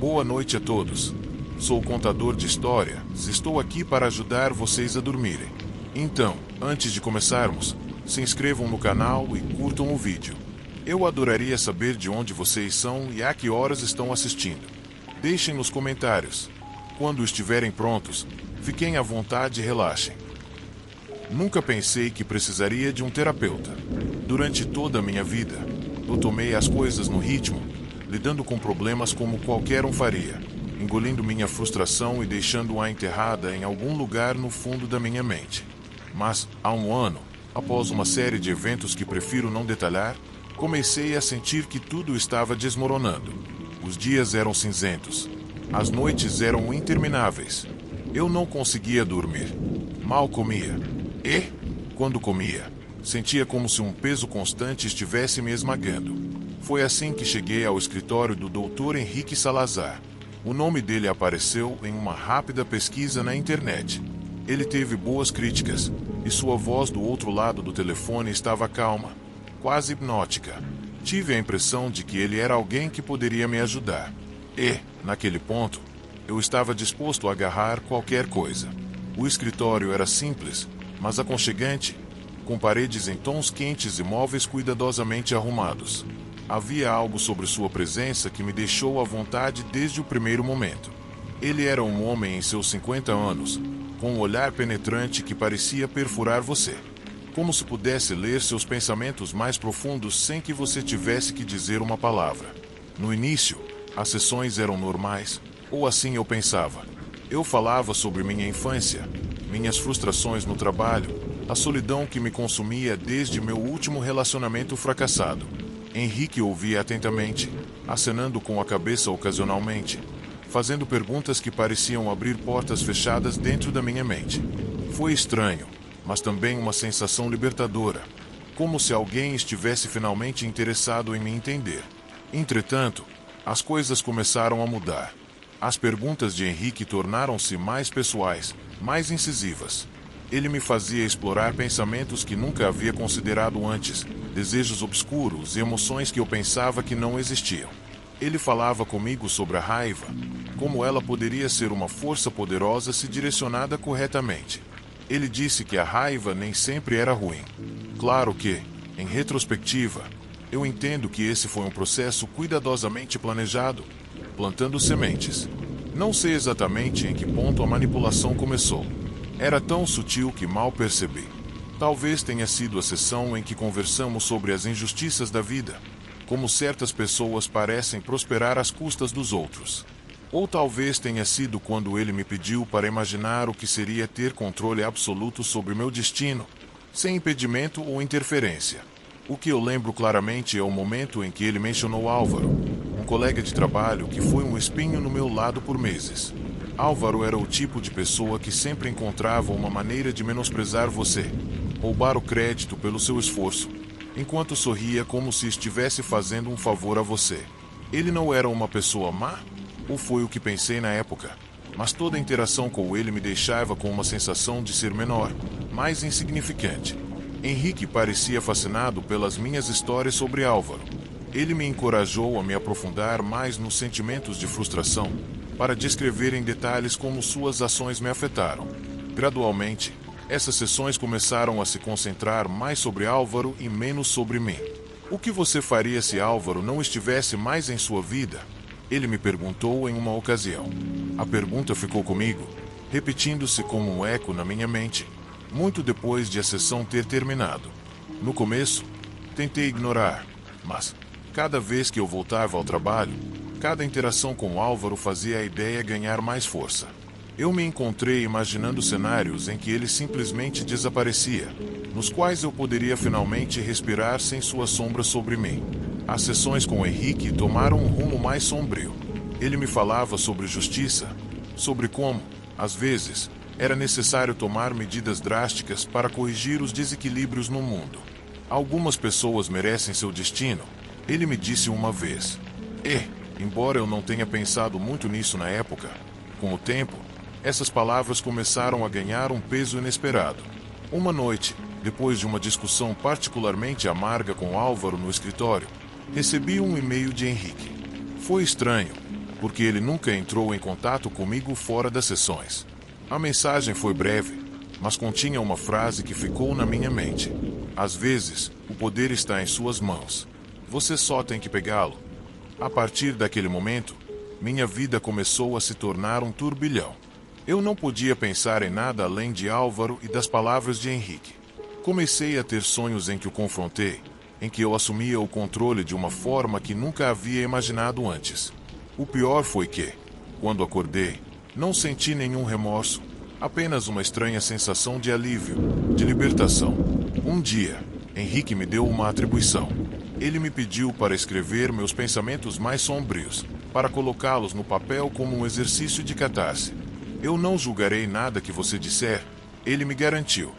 Boa noite a todos. Sou contador de histórias, estou aqui para ajudar vocês a dormirem. Então, antes de começarmos, se inscrevam no canal e curtam o vídeo. Eu adoraria saber de onde vocês são e a que horas estão assistindo. Deixem nos comentários. Quando estiverem prontos, fiquem à vontade e relaxem. Nunca pensei que precisaria de um terapeuta. Durante toda a minha vida, eu tomei as coisas no ritmo, lidando com problemas como qualquer um faria, engolindo minha frustração e deixando-a enterrada em algum lugar no fundo da minha mente. Mas, há um ano, após uma série de eventos que prefiro não detalhar, comecei a sentir que tudo estava desmoronando. Os dias eram cinzentos. As noites eram intermináveis. Eu não conseguia dormir. Mal comia. E, quando comia, sentia como se um peso constante estivesse me esmagando. Foi assim que cheguei ao escritório do Dr. Henrique Salazar. O nome dele apareceu em uma rápida pesquisa na internet. Ele teve boas críticas, e sua voz do outro lado do telefone estava calma, quase hipnótica. Tive a impressão de que ele era alguém que poderia me ajudar. E, naquele ponto, eu estava disposto a agarrar qualquer coisa. O escritório era simples, mas aconchegante, com paredes em tons quentes e móveis cuidadosamente arrumados. Havia algo sobre sua presença que me deixou à vontade desde o primeiro momento. Ele era um homem em seus 50 anos, com um olhar penetrante que parecia perfurar você, como se pudesse ler seus pensamentos mais profundos sem que você tivesse que dizer uma palavra. No início, as sessões eram normais, ou assim eu pensava. Eu falava sobre minha infância, minhas frustrações no trabalho, a solidão que me consumia desde meu último relacionamento fracassado. Henrique ouvia atentamente, acenando com a cabeça ocasionalmente, fazendo perguntas que pareciam abrir portas fechadas dentro da minha mente. Foi estranho, mas também uma sensação libertadora, como se alguém estivesse finalmente interessado em me entender. Entretanto, as coisas começaram a mudar. As perguntas de Henrique tornaram-se mais pessoais, mais incisivas. Ele me fazia explorar pensamentos que nunca havia considerado antes, desejos obscuros e emoções que eu pensava que não existiam. Ele falava comigo sobre a raiva, como ela poderia ser uma força poderosa se direcionada corretamente. Ele disse que a raiva nem sempre era ruim. Claro que, em retrospectiva, eu entendo que esse foi um processo cuidadosamente planejado, plantando sementes. Não sei exatamente em que ponto a manipulação começou. Era tão sutil que mal percebi. Talvez tenha sido a sessão em que conversamos sobre as injustiças da vida, como certas pessoas parecem prosperar às custas dos outros. Ou talvez tenha sido quando ele me pediu para imaginar o que seria ter controle absoluto sobre meu destino, sem impedimento ou interferência. O que eu lembro claramente é o momento em que ele mencionou Álvaro, um colega de trabalho que foi um espinho no meu lado por meses. Álvaro era o tipo de pessoa que sempre encontrava uma maneira de menosprezar você, roubar o crédito pelo seu esforço, enquanto sorria como se estivesse fazendo um favor a você. Ele não era uma pessoa má, ou foi o que pensei na época, mas toda a interação com ele me deixava com uma sensação de ser menor, mais insignificante. Henrique parecia fascinado pelas minhas histórias sobre Álvaro. Ele me encorajou a me aprofundar mais nos sentimentos de frustração, para descrever em detalhes como suas ações me afetaram. Gradualmente, essas sessões começaram a se concentrar mais sobre Álvaro e menos sobre mim. O que você faria se Álvaro não estivesse mais em sua vida? Ele me perguntou em uma ocasião. A pergunta ficou comigo, repetindo-se como um eco na minha mente, muito depois de a sessão ter terminado. No começo, tentei ignorar, mas, cada vez que eu voltava ao trabalho, cada interação com Álvaro fazia a ideia ganhar mais força. Eu me encontrei imaginando cenários em que ele simplesmente desaparecia, nos quais eu poderia finalmente respirar sem sua sombra sobre mim. As sessões com Henrique tomaram um rumo mais sombrio. Ele me falava sobre justiça, sobre como, às vezes, era necessário tomar medidas drásticas para corrigir os desequilíbrios no mundo. Algumas pessoas merecem seu destino, ele me disse uma vez. E, embora eu não tenha pensado muito nisso na época, com o tempo, essas palavras começaram a ganhar um peso inesperado. Uma noite, depois de uma discussão particularmente amarga com Álvaro no escritório, recebi um e-mail de Henrique. Foi estranho, porque ele nunca entrou em contato comigo fora das sessões. A mensagem foi breve, mas continha uma frase que ficou na minha mente. Às vezes, o poder está em suas mãos. Você só tem que pegá-lo. A partir daquele momento, minha vida começou a se tornar um turbilhão. Eu não podia pensar em nada além de Álvaro e das palavras de Henrique. Comecei a ter sonhos em que o confrontei, em que eu assumia o controle de uma forma que nunca havia imaginado antes. O pior foi que, quando acordei, não senti nenhum remorso, apenas uma estranha sensação de alívio, de libertação. Um dia, Henrique me deu uma atribuição. Ele me pediu para escrever meus pensamentos mais sombrios, para colocá-los no papel como um exercício de catarse. Eu não julgarei nada que você disser, ele me garantiu.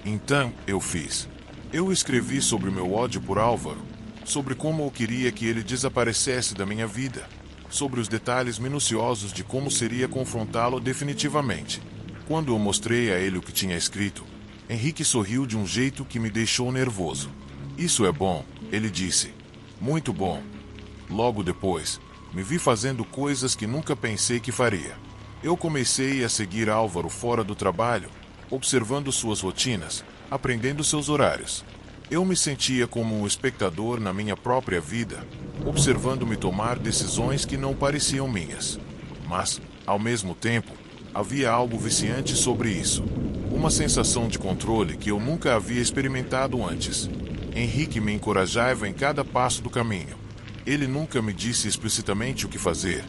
Então, eu fiz. Eu escrevi sobre meu ódio por Álvaro, sobre como eu queria que ele desaparecesse da minha vida, sobre os detalhes minuciosos de como seria confrontá-lo definitivamente. Quando eu mostrei a ele o que tinha escrito, Henrique sorriu de um jeito que me deixou nervoso. Isso é bom, ele disse. Muito bom. Logo depois, me vi fazendo coisas que nunca pensei que faria. Eu comecei a seguir Álvaro fora do trabalho, observando suas rotinas, aprendendo seus horários. Eu me sentia como um espectador na minha própria vida, observando-me tomar decisões que não pareciam minhas. Mas, ao mesmo tempo, havia algo viciante sobre isso. Uma sensação de controle que eu nunca havia experimentado antes. Henrique me encorajava em cada passo do caminho. Ele nunca me disse explicitamente o que fazer,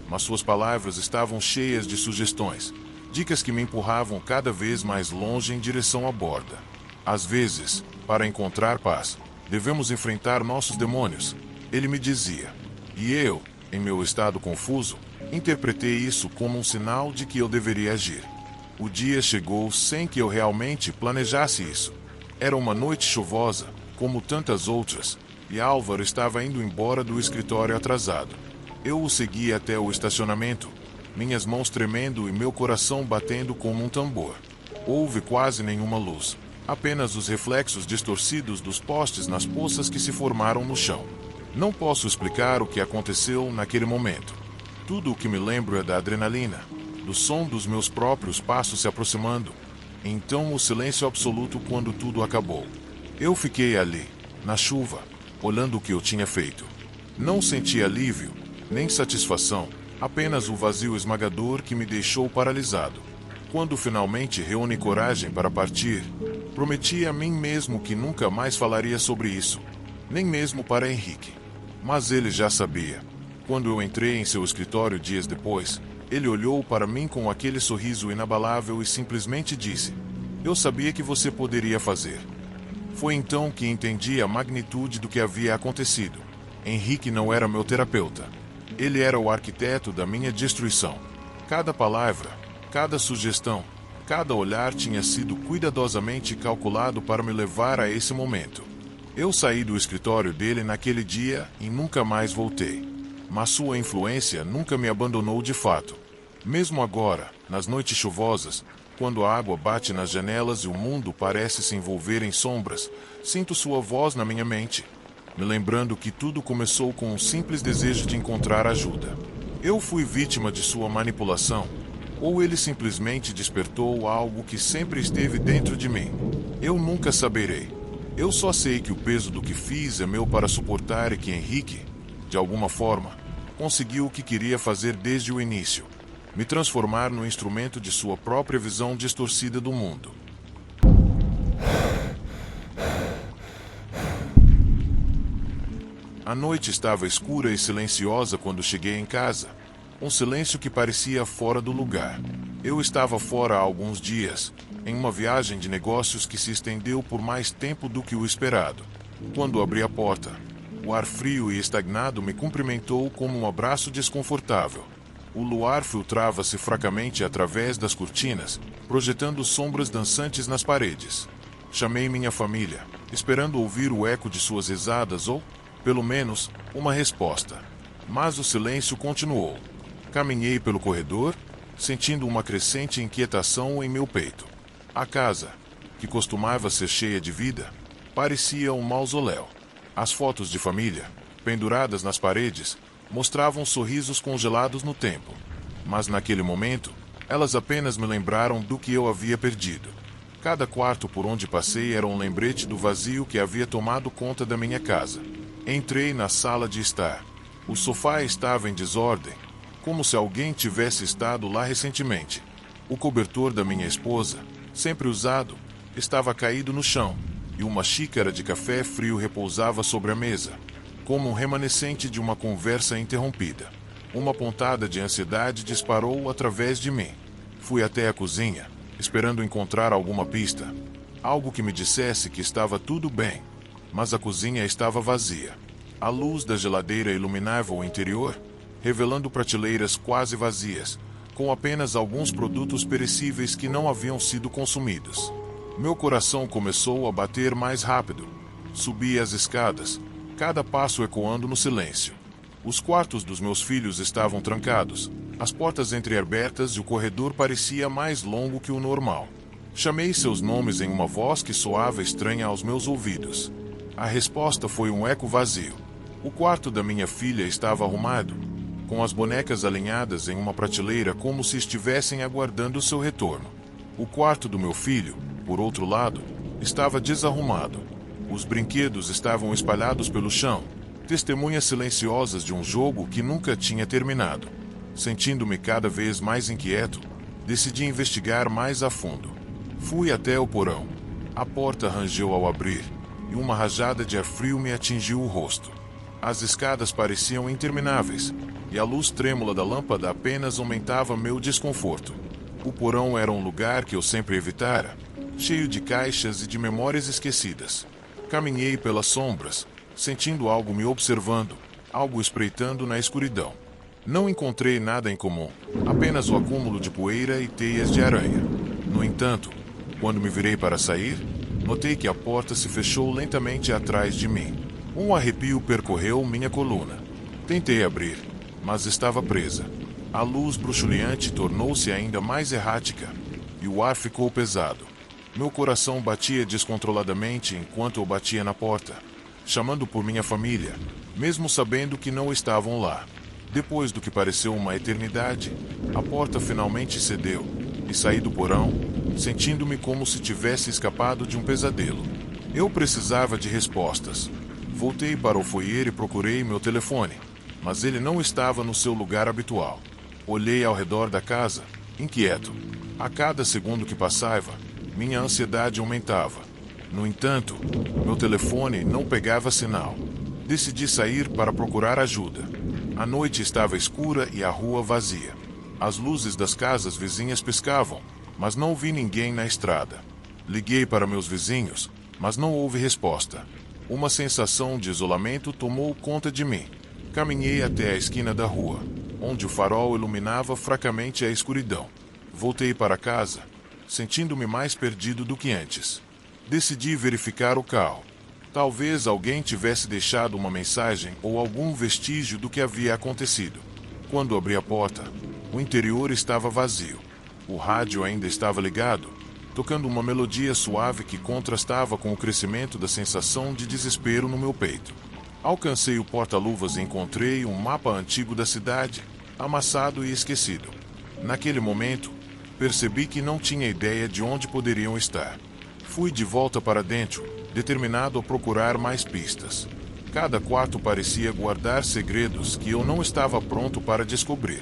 mas suas palavras estavam cheias de sugestões, dicas que me empurravam cada vez mais longe em direção à borda. Às vezes, para encontrar paz, devemos enfrentar nossos demônios, ele me dizia. E eu, em meu estado confuso, interpretei isso como um sinal de que eu deveria agir. O dia chegou sem que eu realmente planejasse isso. Era uma noite chuvosa, como tantas outras, e Álvaro estava indo embora do escritório atrasado. Eu o segui até o estacionamento, minhas mãos tremendo e meu coração batendo como um tambor. Houve quase nenhuma luz, apenas os reflexos distorcidos dos postes nas poças que se formaram no chão. Não posso explicar o que aconteceu naquele momento. Tudo o que me lembro é da adrenalina, do som dos meus próprios passos se aproximando. Então o silêncio absoluto quando tudo acabou. Eu fiquei ali, na chuva, olhando o que eu tinha feito. Não senti alívio, nem satisfação, apenas o vazio esmagador que me deixou paralisado. Quando finalmente reuni coragem para partir, prometi a mim mesmo que nunca mais falaria sobre isso, nem mesmo para Henrique. Mas ele já sabia. Quando eu entrei em seu escritório dias depois, ele olhou para mim com aquele sorriso inabalável e simplesmente disse: "Eu sabia que você poderia fazer." Foi então que entendi a magnitude do que havia acontecido. Henrique não era meu terapeuta. Ele era o arquiteto da minha destruição. Cada palavra, cada sugestão, cada olhar tinha sido cuidadosamente calculado para me levar a esse momento. Eu saí do escritório dele naquele dia e nunca mais voltei. Mas sua influência nunca me abandonou de fato. Mesmo agora, nas noites chuvosas, quando a água bate nas janelas e o mundo parece se envolver em sombras, sinto sua voz na minha mente, me lembrando que tudo começou com um simples desejo de encontrar ajuda. Eu fui vítima de sua manipulação, ou ele simplesmente despertou algo que sempre esteve dentro de mim. Eu nunca saberei. Eu só sei que o peso do que fiz é meu para suportar e que Henrique, de alguma forma, conseguiu o que queria fazer desde o início: me transformar no instrumento de sua própria visão distorcida do mundo. A noite estava escura e silenciosa quando cheguei em casa. Um silêncio que parecia fora do lugar. Eu estava fora há alguns dias, em uma viagem de negócios que se estendeu por mais tempo do que o esperado. Quando abri a porta, o ar frio e estagnado me cumprimentou como um abraço desconfortável. O luar filtrava-se fracamente através das cortinas, projetando sombras dançantes nas paredes. Chamei minha família, esperando ouvir o eco de suas risadas ou, pelo menos, uma resposta. Mas o silêncio continuou. Caminhei pelo corredor, sentindo uma crescente inquietação em meu peito. A casa, que costumava ser cheia de vida, parecia um mausoléu. As fotos de família, penduradas nas paredes, mostravam sorrisos congelados no tempo. Mas naquele momento, elas apenas me lembraram do que eu havia perdido. Cada quarto por onde passei era um lembrete do vazio que havia tomado conta da minha casa. Entrei na sala de estar. O sofá estava em desordem, como se alguém tivesse estado lá recentemente. O cobertor da minha esposa, sempre usado, estava caído no chão, e uma xícara de café frio repousava sobre a mesa, como um remanescente de uma conversa interrompida. Uma pontada de ansiedade disparou através de mim. Fui até a cozinha, esperando encontrar alguma pista, algo que me dissesse que estava tudo bem, mas a cozinha estava vazia. A luz da geladeira iluminava o interior, revelando prateleiras quase vazias, com apenas alguns produtos perecíveis que não haviam sido consumidos. Meu coração começou a bater mais rápido. Subi as escadas, cada passo ecoando no silêncio. Os quartos dos meus filhos estavam trancados, as portas entreabertas e o corredor parecia mais longo que o normal. Chamei seus nomes em uma voz que soava estranha aos meus ouvidos. A resposta foi um eco vazio. O quarto da minha filha estava arrumado, com as bonecas alinhadas em uma prateleira como se estivessem aguardando seu retorno. O quarto do meu filho, por outro lado, estava desarrumado. Os brinquedos estavam espalhados pelo chão, testemunhas silenciosas de um jogo que nunca tinha terminado. Sentindo-me cada vez mais inquieto, decidi investigar mais a fundo. Fui até o porão. A porta rangeu ao abrir, e uma rajada de ar frio me atingiu o rosto. As escadas pareciam intermináveis, e a luz trêmula da lâmpada apenas aumentava meu desconforto. O porão era um lugar que eu sempre evitara, cheio de caixas e de memórias esquecidas. Caminhei pelas sombras, sentindo algo me observando, algo espreitando na escuridão. Não encontrei nada em comum, apenas o acúmulo de poeira e teias de aranha. No entanto, quando me virei para sair, notei que a porta se fechou lentamente atrás de mim. Um arrepio percorreu minha coluna. Tentei abrir, mas estava presa. A luz bruxuleante tornou-se ainda mais errática, e o ar ficou pesado. Meu coração batia descontroladamente enquanto eu batia na porta, chamando por minha família, mesmo sabendo que não estavam lá. Depois do que pareceu uma eternidade, a porta finalmente cedeu, e saí do porão, sentindo-me como se tivesse escapado de um pesadelo. Eu precisava de respostas. Voltei para o foyer e procurei meu telefone, mas ele não estava no seu lugar habitual. Olhei ao redor da casa, inquieto. A cada segundo que passava, minha ansiedade aumentava. No entanto, meu telefone não pegava sinal. Decidi sair para procurar ajuda. A noite estava escura e a rua vazia. As luzes das casas vizinhas piscavam, mas não vi ninguém na estrada. Liguei para meus vizinhos, mas não houve resposta. Uma sensação de isolamento tomou conta de mim. Caminhei até a esquina da rua, onde o farol iluminava fracamente a escuridão. Voltei para casa, sentindo-me mais perdido do que antes. Decidi verificar o carro. Talvez alguém tivesse deixado uma mensagem ou algum vestígio do que havia acontecido. Quando abri a porta, o interior estava vazio. O rádio ainda estava ligado, tocando uma melodia suave que contrastava com o crescimento da sensação de desespero no meu peito. Alcancei o porta-luvas e encontrei um mapa antigo da cidade, amassado e esquecido. Naquele momento, percebi que não tinha ideia de onde poderiam estar. Fui de volta para dentro, determinado a procurar mais pistas. Cada quarto parecia guardar segredos que eu não estava pronto para descobrir.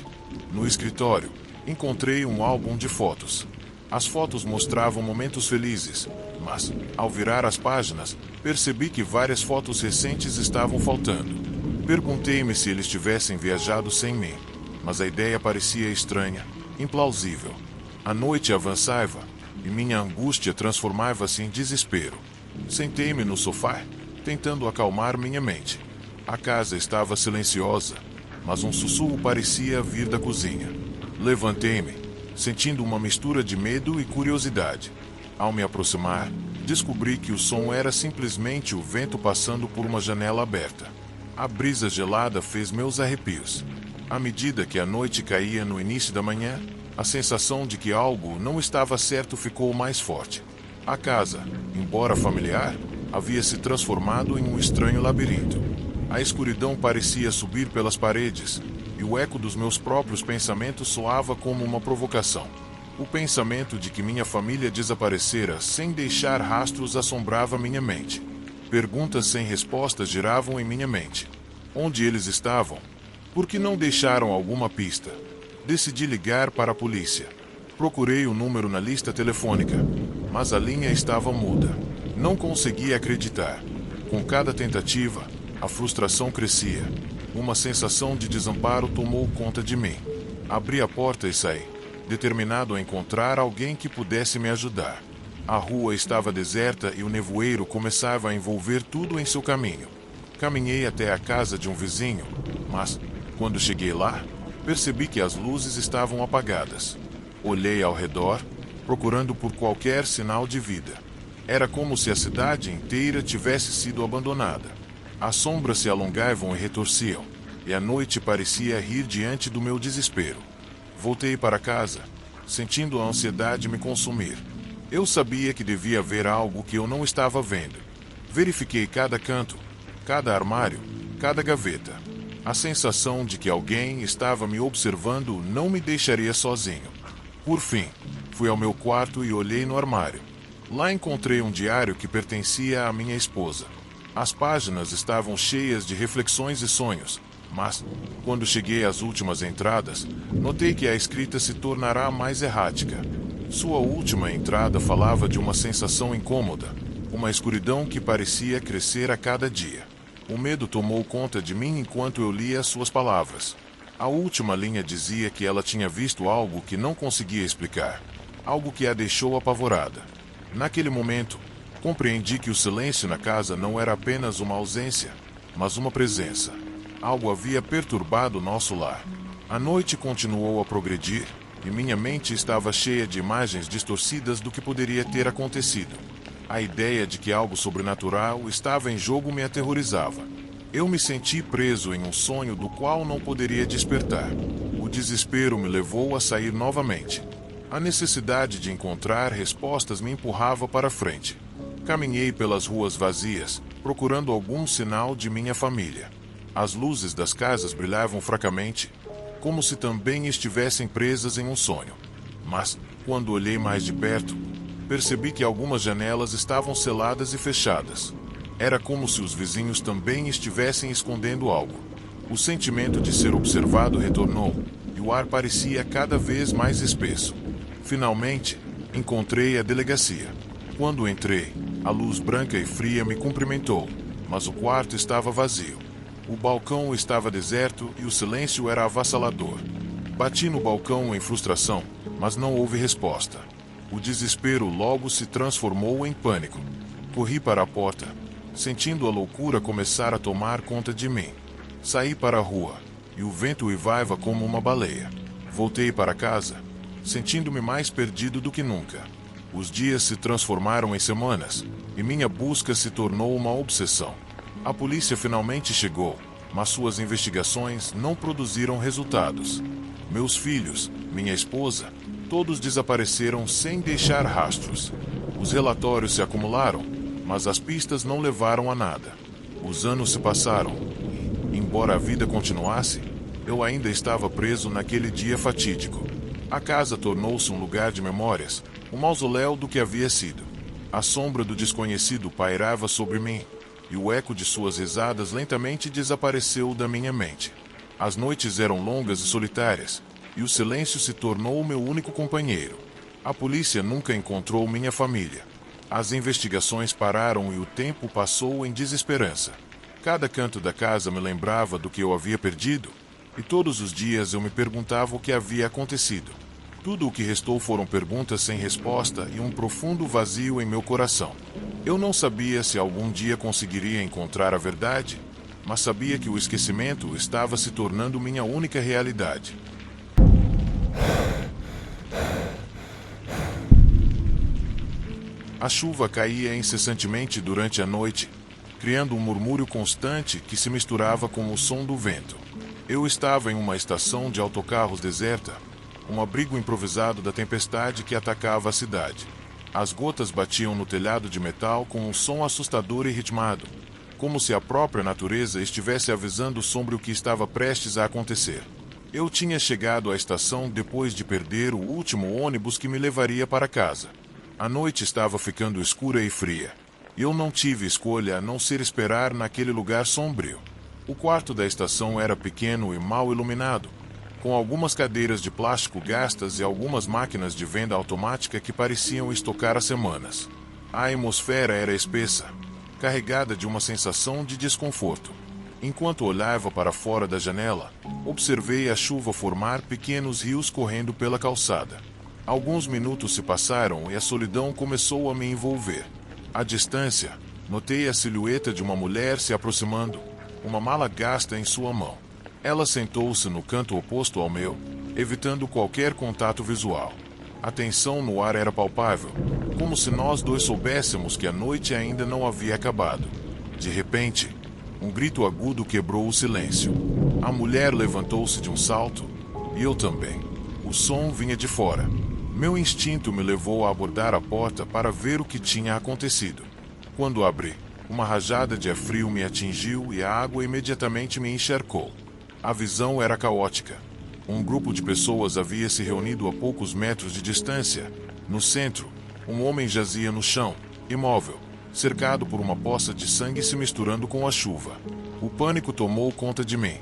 No escritório, encontrei um álbum de fotos. As fotos mostravam momentos felizes, mas, ao virar as páginas, percebi que várias fotos recentes estavam faltando. Perguntei-me se eles tivessem viajado sem mim, mas a ideia parecia estranha, implausível. A noite avançava, e minha angústia transformava-se em desespero. Sentei-me no sofá, tentando acalmar minha mente. A casa estava silenciosa, mas um sussurro parecia vir da cozinha. Levantei-me, sentindo uma mistura de medo e curiosidade. Ao me aproximar, descobri que o som era simplesmente o vento passando por uma janela aberta. A brisa gelada fez meus arrepios. À medida que a noite caía no início da manhã, a sensação de que algo não estava certo ficou mais forte. A casa, embora familiar, havia se transformado em um estranho labirinto. A escuridão parecia subir pelas paredes, e o eco dos meus próprios pensamentos soava como uma provocação. O pensamento de que minha família desaparecera sem deixar rastros assombrava minha mente. Perguntas sem respostas giravam em minha mente. Onde eles estavam? Por que não deixaram alguma pista? Decidi ligar para a polícia. Procurei o número na lista telefônica, mas a linha estava muda. Não conseguia acreditar. Com cada tentativa, a frustração crescia. Uma sensação de desamparo tomou conta de mim. Abri a porta e saí, determinado a encontrar alguém que pudesse me ajudar. A rua estava deserta e o nevoeiro começava a envolver tudo em seu caminho. Caminhei até a casa de um vizinho, mas, quando cheguei lá, percebi que as luzes estavam apagadas. Olhei ao redor, procurando por qualquer sinal de vida. Era como se a cidade inteira tivesse sido abandonada. As sombras se alongavam e retorciam, e a noite parecia rir diante do meu desespero. Voltei para casa, sentindo a ansiedade me consumir. Eu sabia que devia haver algo que eu não estava vendo. Verifiquei cada canto, cada armário, cada gaveta. A sensação de que alguém estava me observando não me deixaria sozinho. Por fim, fui ao meu quarto e olhei no armário. Lá encontrei um diário que pertencia à minha esposa. As páginas estavam cheias de reflexões e sonhos, mas, quando cheguei às últimas entradas, notei que a escrita se tornará mais errática. Sua última entrada falava de uma sensação incômoda, uma escuridão que parecia crescer a cada dia. O medo tomou conta de mim enquanto eu lia suas palavras. A última linha dizia que ela tinha visto algo que não conseguia explicar, algo que a deixou apavorada. Naquele momento, compreendi que o silêncio na casa não era apenas uma ausência, mas uma presença. Algo havia perturbado nosso lar. A noite continuou a progredir, e minha mente estava cheia de imagens distorcidas do que poderia ter acontecido. A ideia de que algo sobrenatural estava em jogo me aterrorizava. Eu me senti preso em um sonho do qual não poderia despertar. O desespero me levou a sair novamente. A necessidade de encontrar respostas me empurrava para frente. Caminhei pelas ruas vazias, procurando algum sinal de minha família. As luzes das casas brilhavam fracamente, como se também estivessem presas em um sonho. Mas, quando olhei mais de perto, percebi que algumas janelas estavam seladas e fechadas. Era como se os vizinhos também estivessem escondendo algo. O sentimento de ser observado retornou, e o ar parecia cada vez mais espesso. Finalmente, encontrei a delegacia. Quando entrei, a luz branca e fria me cumprimentou, mas o quarto estava vazio. O balcão estava deserto e o silêncio era avassalador. Bati no balcão em frustração, mas não houve resposta. O desespero logo se transformou em pânico. Corri para a porta, sentindo a loucura começar a tomar conta de mim. Saí para a rua, e o vento uivava como uma baleia. Voltei para casa, sentindo-me mais perdido do que nunca. Os dias se transformaram em semanas, e minha busca se tornou uma obsessão. A polícia finalmente chegou, mas suas investigações não produziram resultados. Meus filhos, minha esposa, todos desapareceram sem deixar rastros. Os relatórios se acumularam, mas as pistas não levaram a nada. Os anos se passaram. Embora a vida continuasse, eu ainda estava preso naquele dia fatídico. A casa tornou-se um lugar de memórias, um mausoléu do que havia sido. A sombra do desconhecido pairava sobre mim, e o eco de suas risadas lentamente desapareceu da minha mente. As noites eram longas e solitárias, e o silêncio se tornou o meu único companheiro. A polícia nunca encontrou minha família. As investigações pararam e o tempo passou em desesperança. Cada canto da casa me lembrava do que eu havia perdido, e todos os dias eu me perguntava o que havia acontecido. Tudo o que restou foram perguntas sem resposta e um profundo vazio em meu coração. Eu não sabia se algum dia conseguiria encontrar a verdade, mas sabia que o esquecimento estava se tornando minha única realidade. A chuva caía incessantemente durante a noite, criando um murmúrio constante que se misturava com o som do vento. Eu estava em uma estação de autocarros deserta, um abrigo improvisado da tempestade que atacava a cidade. As gotas batiam no telhado de metal com um som assustador e ritmado, como se a própria natureza estivesse avisando sobre o que estava prestes a acontecer. Eu tinha chegado à estação depois de perder o último ônibus que me levaria para casa. A noite estava ficando escura e fria. Eu não tive escolha a não ser esperar naquele lugar sombrio. O quarto da estação era pequeno e mal iluminado, com algumas cadeiras de plástico gastas e algumas máquinas de venda automática que pareciam estocar há semanas. A atmosfera era espessa, carregada de uma sensação de desconforto. Enquanto olhava para fora da janela, observei a chuva formar pequenos rios correndo pela calçada. Alguns minutos se passaram e a solidão começou a me envolver. À distância, notei a silhueta de uma mulher se aproximando, uma mala gasta em sua mão. Ela sentou-se no canto oposto ao meu, evitando qualquer contato visual. A tensão no ar era palpável, como se nós dois soubéssemos que a noite ainda não havia acabado. De repente, um grito agudo quebrou o silêncio. A mulher levantou-se de um salto, e eu também. O som vinha de fora. Meu instinto me levou a abordar a porta para ver o que tinha acontecido. Quando abri, uma rajada de ar frio me atingiu e a água imediatamente me encharcou. A visão era caótica. Um grupo de pessoas havia se reunido a poucos metros de distância. No centro, um homem jazia no chão, imóvel, cercado por uma poça de sangue se misturando com a chuva. O pânico tomou conta de mim.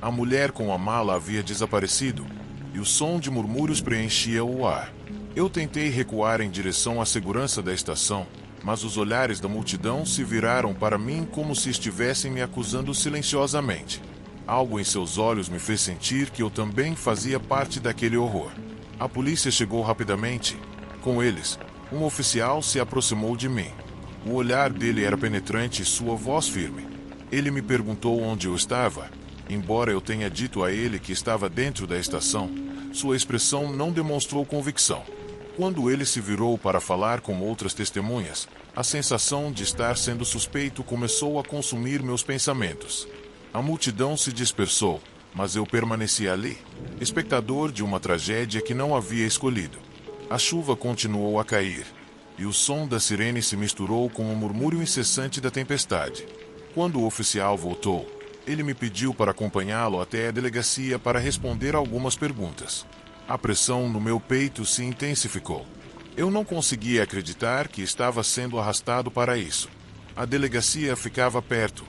A mulher com a mala havia desaparecido, e o som de murmúrios preenchia o ar. Eu tentei recuar em direção à segurança da estação, mas os olhares da multidão se viraram para mim como se estivessem me acusando silenciosamente. Algo em seus olhos me fez sentir que eu também fazia parte daquele horror. A polícia chegou rapidamente. Com eles, um oficial se aproximou de mim. O olhar dele era penetrante e sua voz firme. Ele me perguntou onde eu estava. Embora eu tenha dito a ele que estava dentro da estação, sua expressão não demonstrou convicção. Quando ele se virou para falar com outras testemunhas, a sensação de estar sendo suspeito começou a consumir meus pensamentos. A multidão se dispersou, mas eu permaneci ali, espectador de uma tragédia que não havia escolhido. A chuva continuou a cair, e o som da sirene se misturou com o murmúrio incessante da tempestade. Quando o oficial voltou, ele me pediu para acompanhá-lo até a delegacia para responder algumas perguntas. A pressão no meu peito se intensificou. Eu não conseguia acreditar que estava sendo arrastado para isso. A delegacia ficava perto,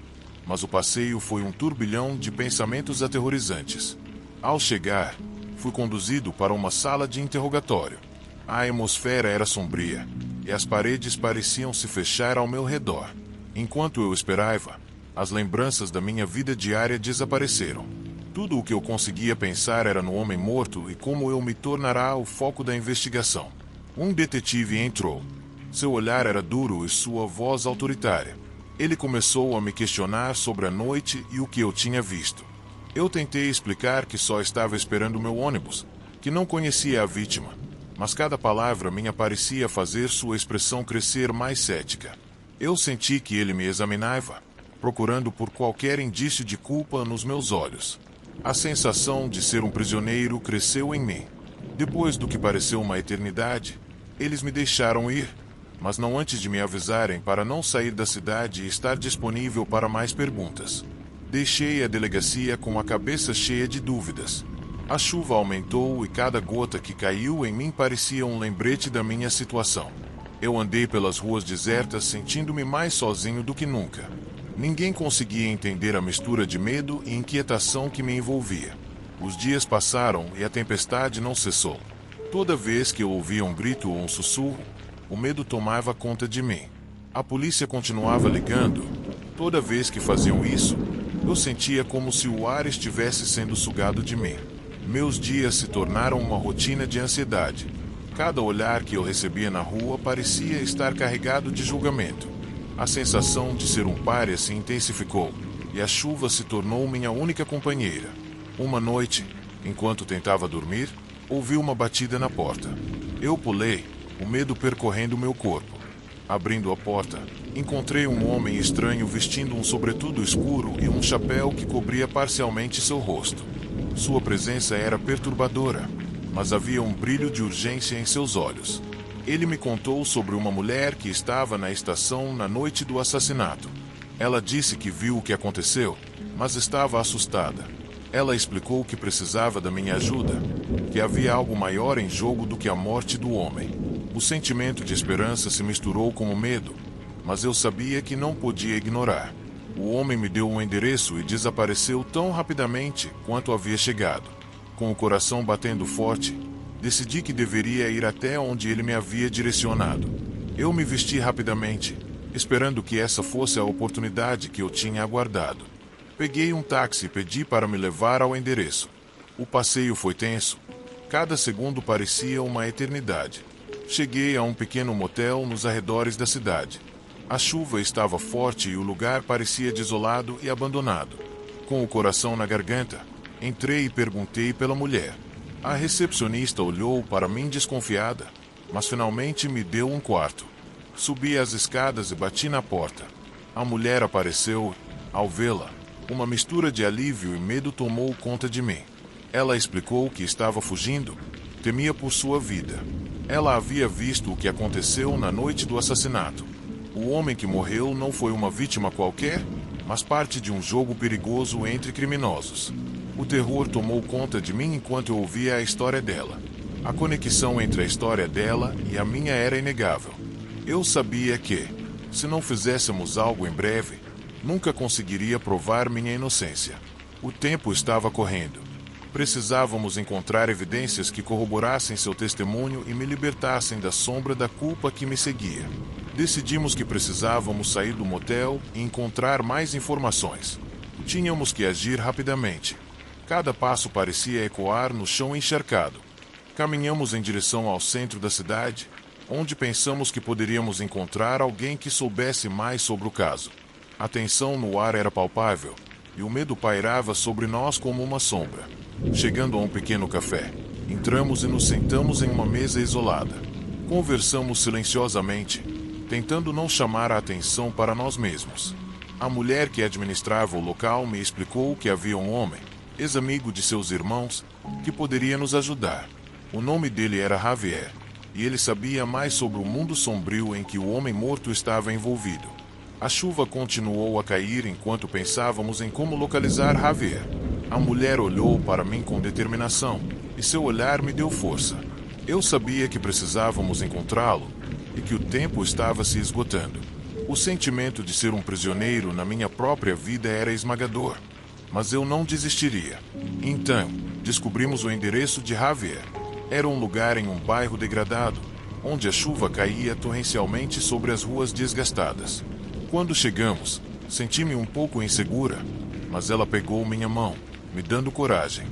mas o passeio foi um turbilhão de pensamentos aterrorizantes. Ao chegar, fui conduzido para uma sala de interrogatório. A atmosfera era sombria, e as paredes pareciam se fechar ao meu redor. Enquanto eu esperava, as lembranças da minha vida diária desapareceram. Tudo o que eu conseguia pensar era no homem morto e como eu me tornará o foco da investigação. Um detetive entrou. Seu olhar era duro e sua voz autoritária. Ele começou a me questionar sobre a noite e o que eu tinha visto. Eu tentei explicar que só estava esperando meu ônibus, que não conhecia a vítima, mas cada palavra minha parecia fazer sua expressão crescer mais cética. Eu senti que ele me examinava, procurando por qualquer indício de culpa nos meus olhos. A sensação de ser um prisioneiro cresceu em mim. Depois do que pareceu uma eternidade, eles me deixaram ir, mas não antes de me avisarem para não sair da cidade e estar disponível para mais perguntas. Deixei a delegacia com a cabeça cheia de dúvidas. A chuva aumentou e cada gota que caiu em mim parecia um lembrete da minha situação. Eu andei pelas ruas desertas sentindo-me mais sozinho do que nunca. Ninguém conseguia entender a mistura de medo e inquietação que me envolvia. Os dias passaram e a tempestade não cessou. Toda vez que eu ouvia um grito ou um sussurro, o medo tomava conta de mim. A polícia continuava ligando. Toda vez que faziam isso, eu sentia como se o ar estivesse sendo sugado de mim. Meus dias se tornaram uma rotina de ansiedade. Cada olhar que eu recebia na rua parecia estar carregado de julgamento. A sensação de ser um pária se intensificou, e a chuva se tornou minha única companheira. Uma noite, enquanto tentava dormir, ouvi uma batida na porta. Eu pulei, o medo percorrendo meu corpo. Abrindo a porta, encontrei um homem estranho vestindo um sobretudo escuro e um chapéu que cobria parcialmente seu rosto. Sua presença era perturbadora, mas havia um brilho de urgência em seus olhos. Ele me contou sobre uma mulher que estava na estação na noite do assassinato. Ela disse que viu o que aconteceu, mas estava assustada. Ela explicou que precisava da minha ajuda, que havia algo maior em jogo do que a morte do homem. O sentimento de esperança se misturou com o medo, mas eu sabia que não podia ignorar. O homem me deu um endereço e desapareceu tão rapidamente quanto havia chegado. Com o coração batendo forte, decidi que deveria ir até onde ele me havia direcionado. Eu me vesti rapidamente, esperando que essa fosse a oportunidade que eu tinha aguardado. Peguei um táxi e pedi para me levar ao endereço. O passeio foi tenso. Cada segundo parecia uma eternidade. Cheguei a um pequeno motel nos arredores da cidade. A chuva estava forte e o lugar parecia desolado e abandonado. Com o coração na garganta, entrei e perguntei pela mulher. A recepcionista olhou para mim desconfiada, mas finalmente me deu um quarto. Subi as escadas e bati na porta. A mulher apareceu. Ao vê-la, uma mistura de alívio e medo tomou conta de mim. Ela explicou que estava fugindo, temia por sua vida. Ela havia visto o que aconteceu na noite do assassinato. O homem que morreu não foi uma vítima qualquer, mas parte de um jogo perigoso entre criminosos. O terror tomou conta de mim enquanto eu ouvia a história dela. A conexão entre a história dela e a minha era inegável. Eu sabia que, se não fizéssemos algo em breve, nunca conseguiria provar minha inocência. O tempo estava correndo. Precisávamos encontrar evidências que corroborassem seu testemunho e me libertassem da sombra da culpa que me seguia. Decidimos que precisávamos sair do motel e encontrar mais informações. Tínhamos que agir rapidamente. Cada passo parecia ecoar no chão encharcado. Caminhamos em direção ao centro da cidade, onde pensamos que poderíamos encontrar alguém que soubesse mais sobre o caso. A tensão no ar era palpável, e o medo pairava sobre nós como uma sombra. Chegando a um pequeno café, entramos e nos sentamos em uma mesa isolada. Conversamos silenciosamente, tentando não chamar a atenção para nós mesmos. A mulher que administrava o local me explicou que havia um homem, ex-amigo de seus irmãos, que poderia nos ajudar. O nome dele era Javier, e ele sabia mais sobre o mundo sombrio em que o homem morto estava envolvido. A chuva continuou a cair enquanto pensávamos em como localizar Javier. A mulher olhou para mim com determinação, e seu olhar me deu força. Eu sabia que precisávamos encontrá-lo, e que o tempo estava se esgotando. O sentimento de ser um prisioneiro na minha própria vida era esmagador, mas eu não desistiria. Então, descobrimos o endereço de Javier. Era um lugar em um bairro degradado, onde a chuva caía torrencialmente sobre as ruas desgastadas. Quando chegamos, senti-me um pouco insegura, mas ela pegou minha mão, me dando coragem.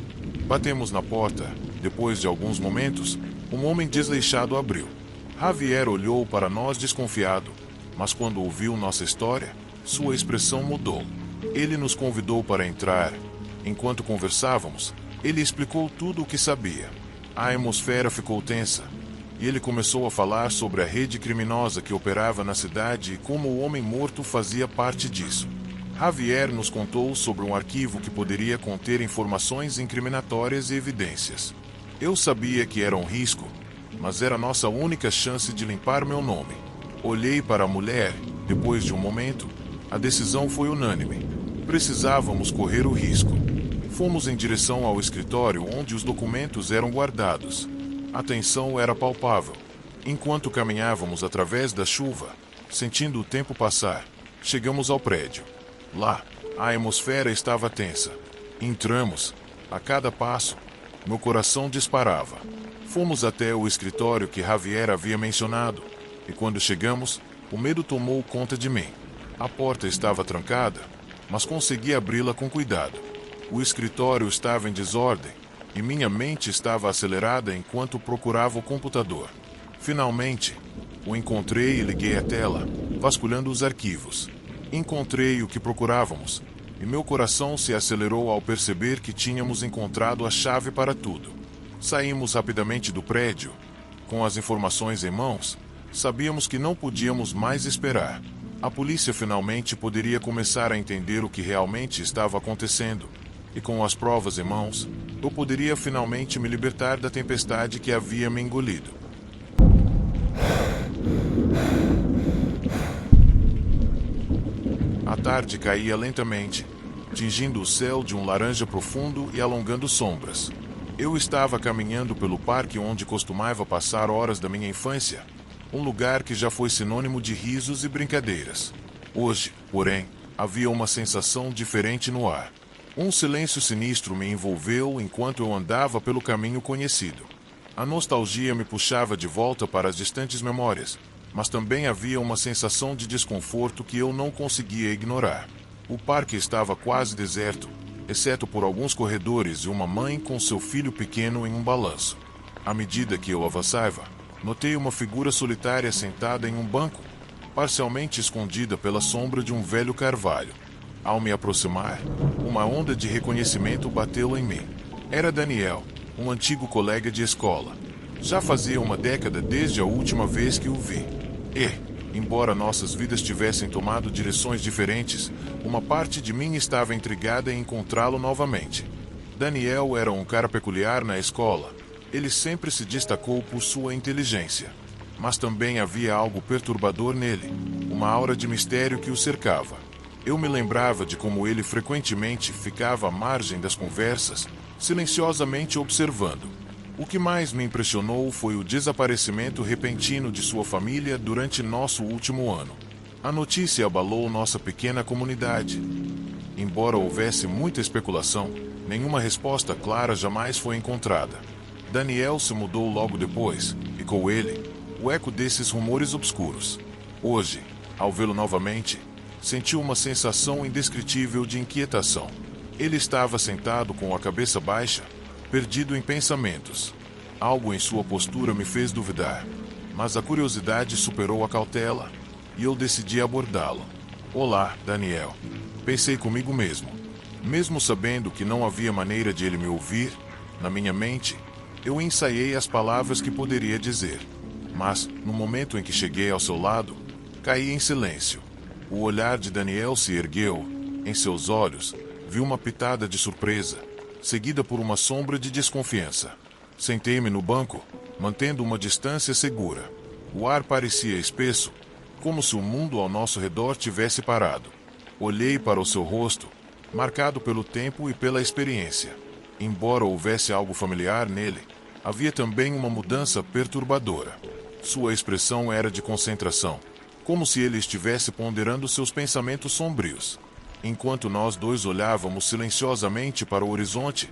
Batemos na porta. Depois de alguns momentos, um homem desleixado abriu. Javier olhou para nós desconfiado, mas quando ouviu nossa história, sua expressão mudou. Ele nos convidou para entrar. Enquanto conversávamos, ele explicou tudo o que sabia. A atmosfera ficou tensa, e ele começou a falar sobre a rede criminosa que operava na cidade e como o homem morto fazia parte disso. Javier nos contou sobre um arquivo que poderia conter informações incriminatórias e evidências. Eu sabia que era um risco, mas era nossa única chance de limpar meu nome. Olhei para a mulher. Depois de um momento, a decisão foi unânime. Precisávamos correr o risco. Fomos em direção ao escritório onde os documentos eram guardados. A tensão era palpável. Enquanto caminhávamos através da chuva, sentindo o tempo passar, chegamos ao prédio. Lá, a atmosfera estava tensa. Entramos. A cada passo, meu coração disparava. Fomos até o escritório que Javier havia mencionado, e quando chegamos, o medo tomou conta de mim. A porta estava trancada, mas consegui abri-la com cuidado. O escritório estava em desordem, e minha mente estava acelerada enquanto procurava o computador. Finalmente, o encontrei e liguei a tela, vasculhando os arquivos. Encontrei o que procurávamos, e meu coração se acelerou ao perceber que tínhamos encontrado a chave para tudo. Saímos rapidamente do prédio. Com as informações em mãos, sabíamos que não podíamos mais esperar. A polícia finalmente poderia começar a entender o que realmente estava acontecendo, e com as provas em mãos, eu poderia finalmente me libertar da tempestade que havia me engolido. A tarde caía lentamente, tingindo o céu de um laranja profundo e alongando sombras. Eu estava caminhando pelo parque onde costumava passar horas da minha infância, um lugar que já foi sinônimo de risos e brincadeiras. Hoje, porém, havia uma sensação diferente no ar. Um silêncio sinistro me envolveu enquanto eu andava pelo caminho conhecido. A nostalgia me puxava de volta para as distantes memórias, mas também havia uma sensação de desconforto que eu não conseguia ignorar. O parque estava quase deserto, exceto por alguns corredores e uma mãe com seu filho pequeno em um balanço. À medida que eu avançava, notei uma figura solitária sentada em um banco, parcialmente escondida pela sombra de um velho carvalho. Ao me aproximar, uma onda de reconhecimento bateu em mim. Era Daniel, um antigo colega de escola. Já fazia uma década desde a última vez que o vi. E, embora nossas vidas tivessem tomado direções diferentes, uma parte de mim estava intrigada em encontrá-lo novamente. Daniel era um cara peculiar na escola. Ele sempre se destacou por sua inteligência. Mas também havia algo perturbador nele, uma aura de mistério que o cercava. Eu me lembrava de como ele frequentemente ficava à margem das conversas, silenciosamente observando. O que mais me impressionou foi o desaparecimento repentino de sua família durante nosso último ano. A notícia abalou nossa pequena comunidade. Embora houvesse muita especulação, nenhuma resposta clara jamais foi encontrada. Daniel se mudou logo depois, e com ele, o eco desses rumores obscuros. Hoje, ao vê-lo novamente, senti uma sensação indescritível de inquietação. Ele estava sentado com a cabeça baixa, perdido em pensamentos. Algo em sua postura me fez duvidar, mas a curiosidade superou a cautela, e eu decidi abordá-lo. Olá, Daniel. Pensei comigo mesmo. Mesmo sabendo que não havia maneira de ele me ouvir, na minha mente, eu ensaiei as palavras que poderia dizer. Mas, no momento em que cheguei ao seu lado, caí em silêncio. O olhar de Daniel se ergueu. Em seus olhos, vi uma pitada de surpresa, seguida por uma sombra de desconfiança. Sentei-me no banco, mantendo uma distância segura. O ar parecia espesso, como se o mundo ao nosso redor tivesse parado. Olhei para o seu rosto, marcado pelo tempo e pela experiência. Embora houvesse algo familiar nele, havia também uma mudança perturbadora. Sua expressão era de concentração, como se ele estivesse ponderando seus pensamentos sombrios. Enquanto nós dois olhávamos silenciosamente para o horizonte,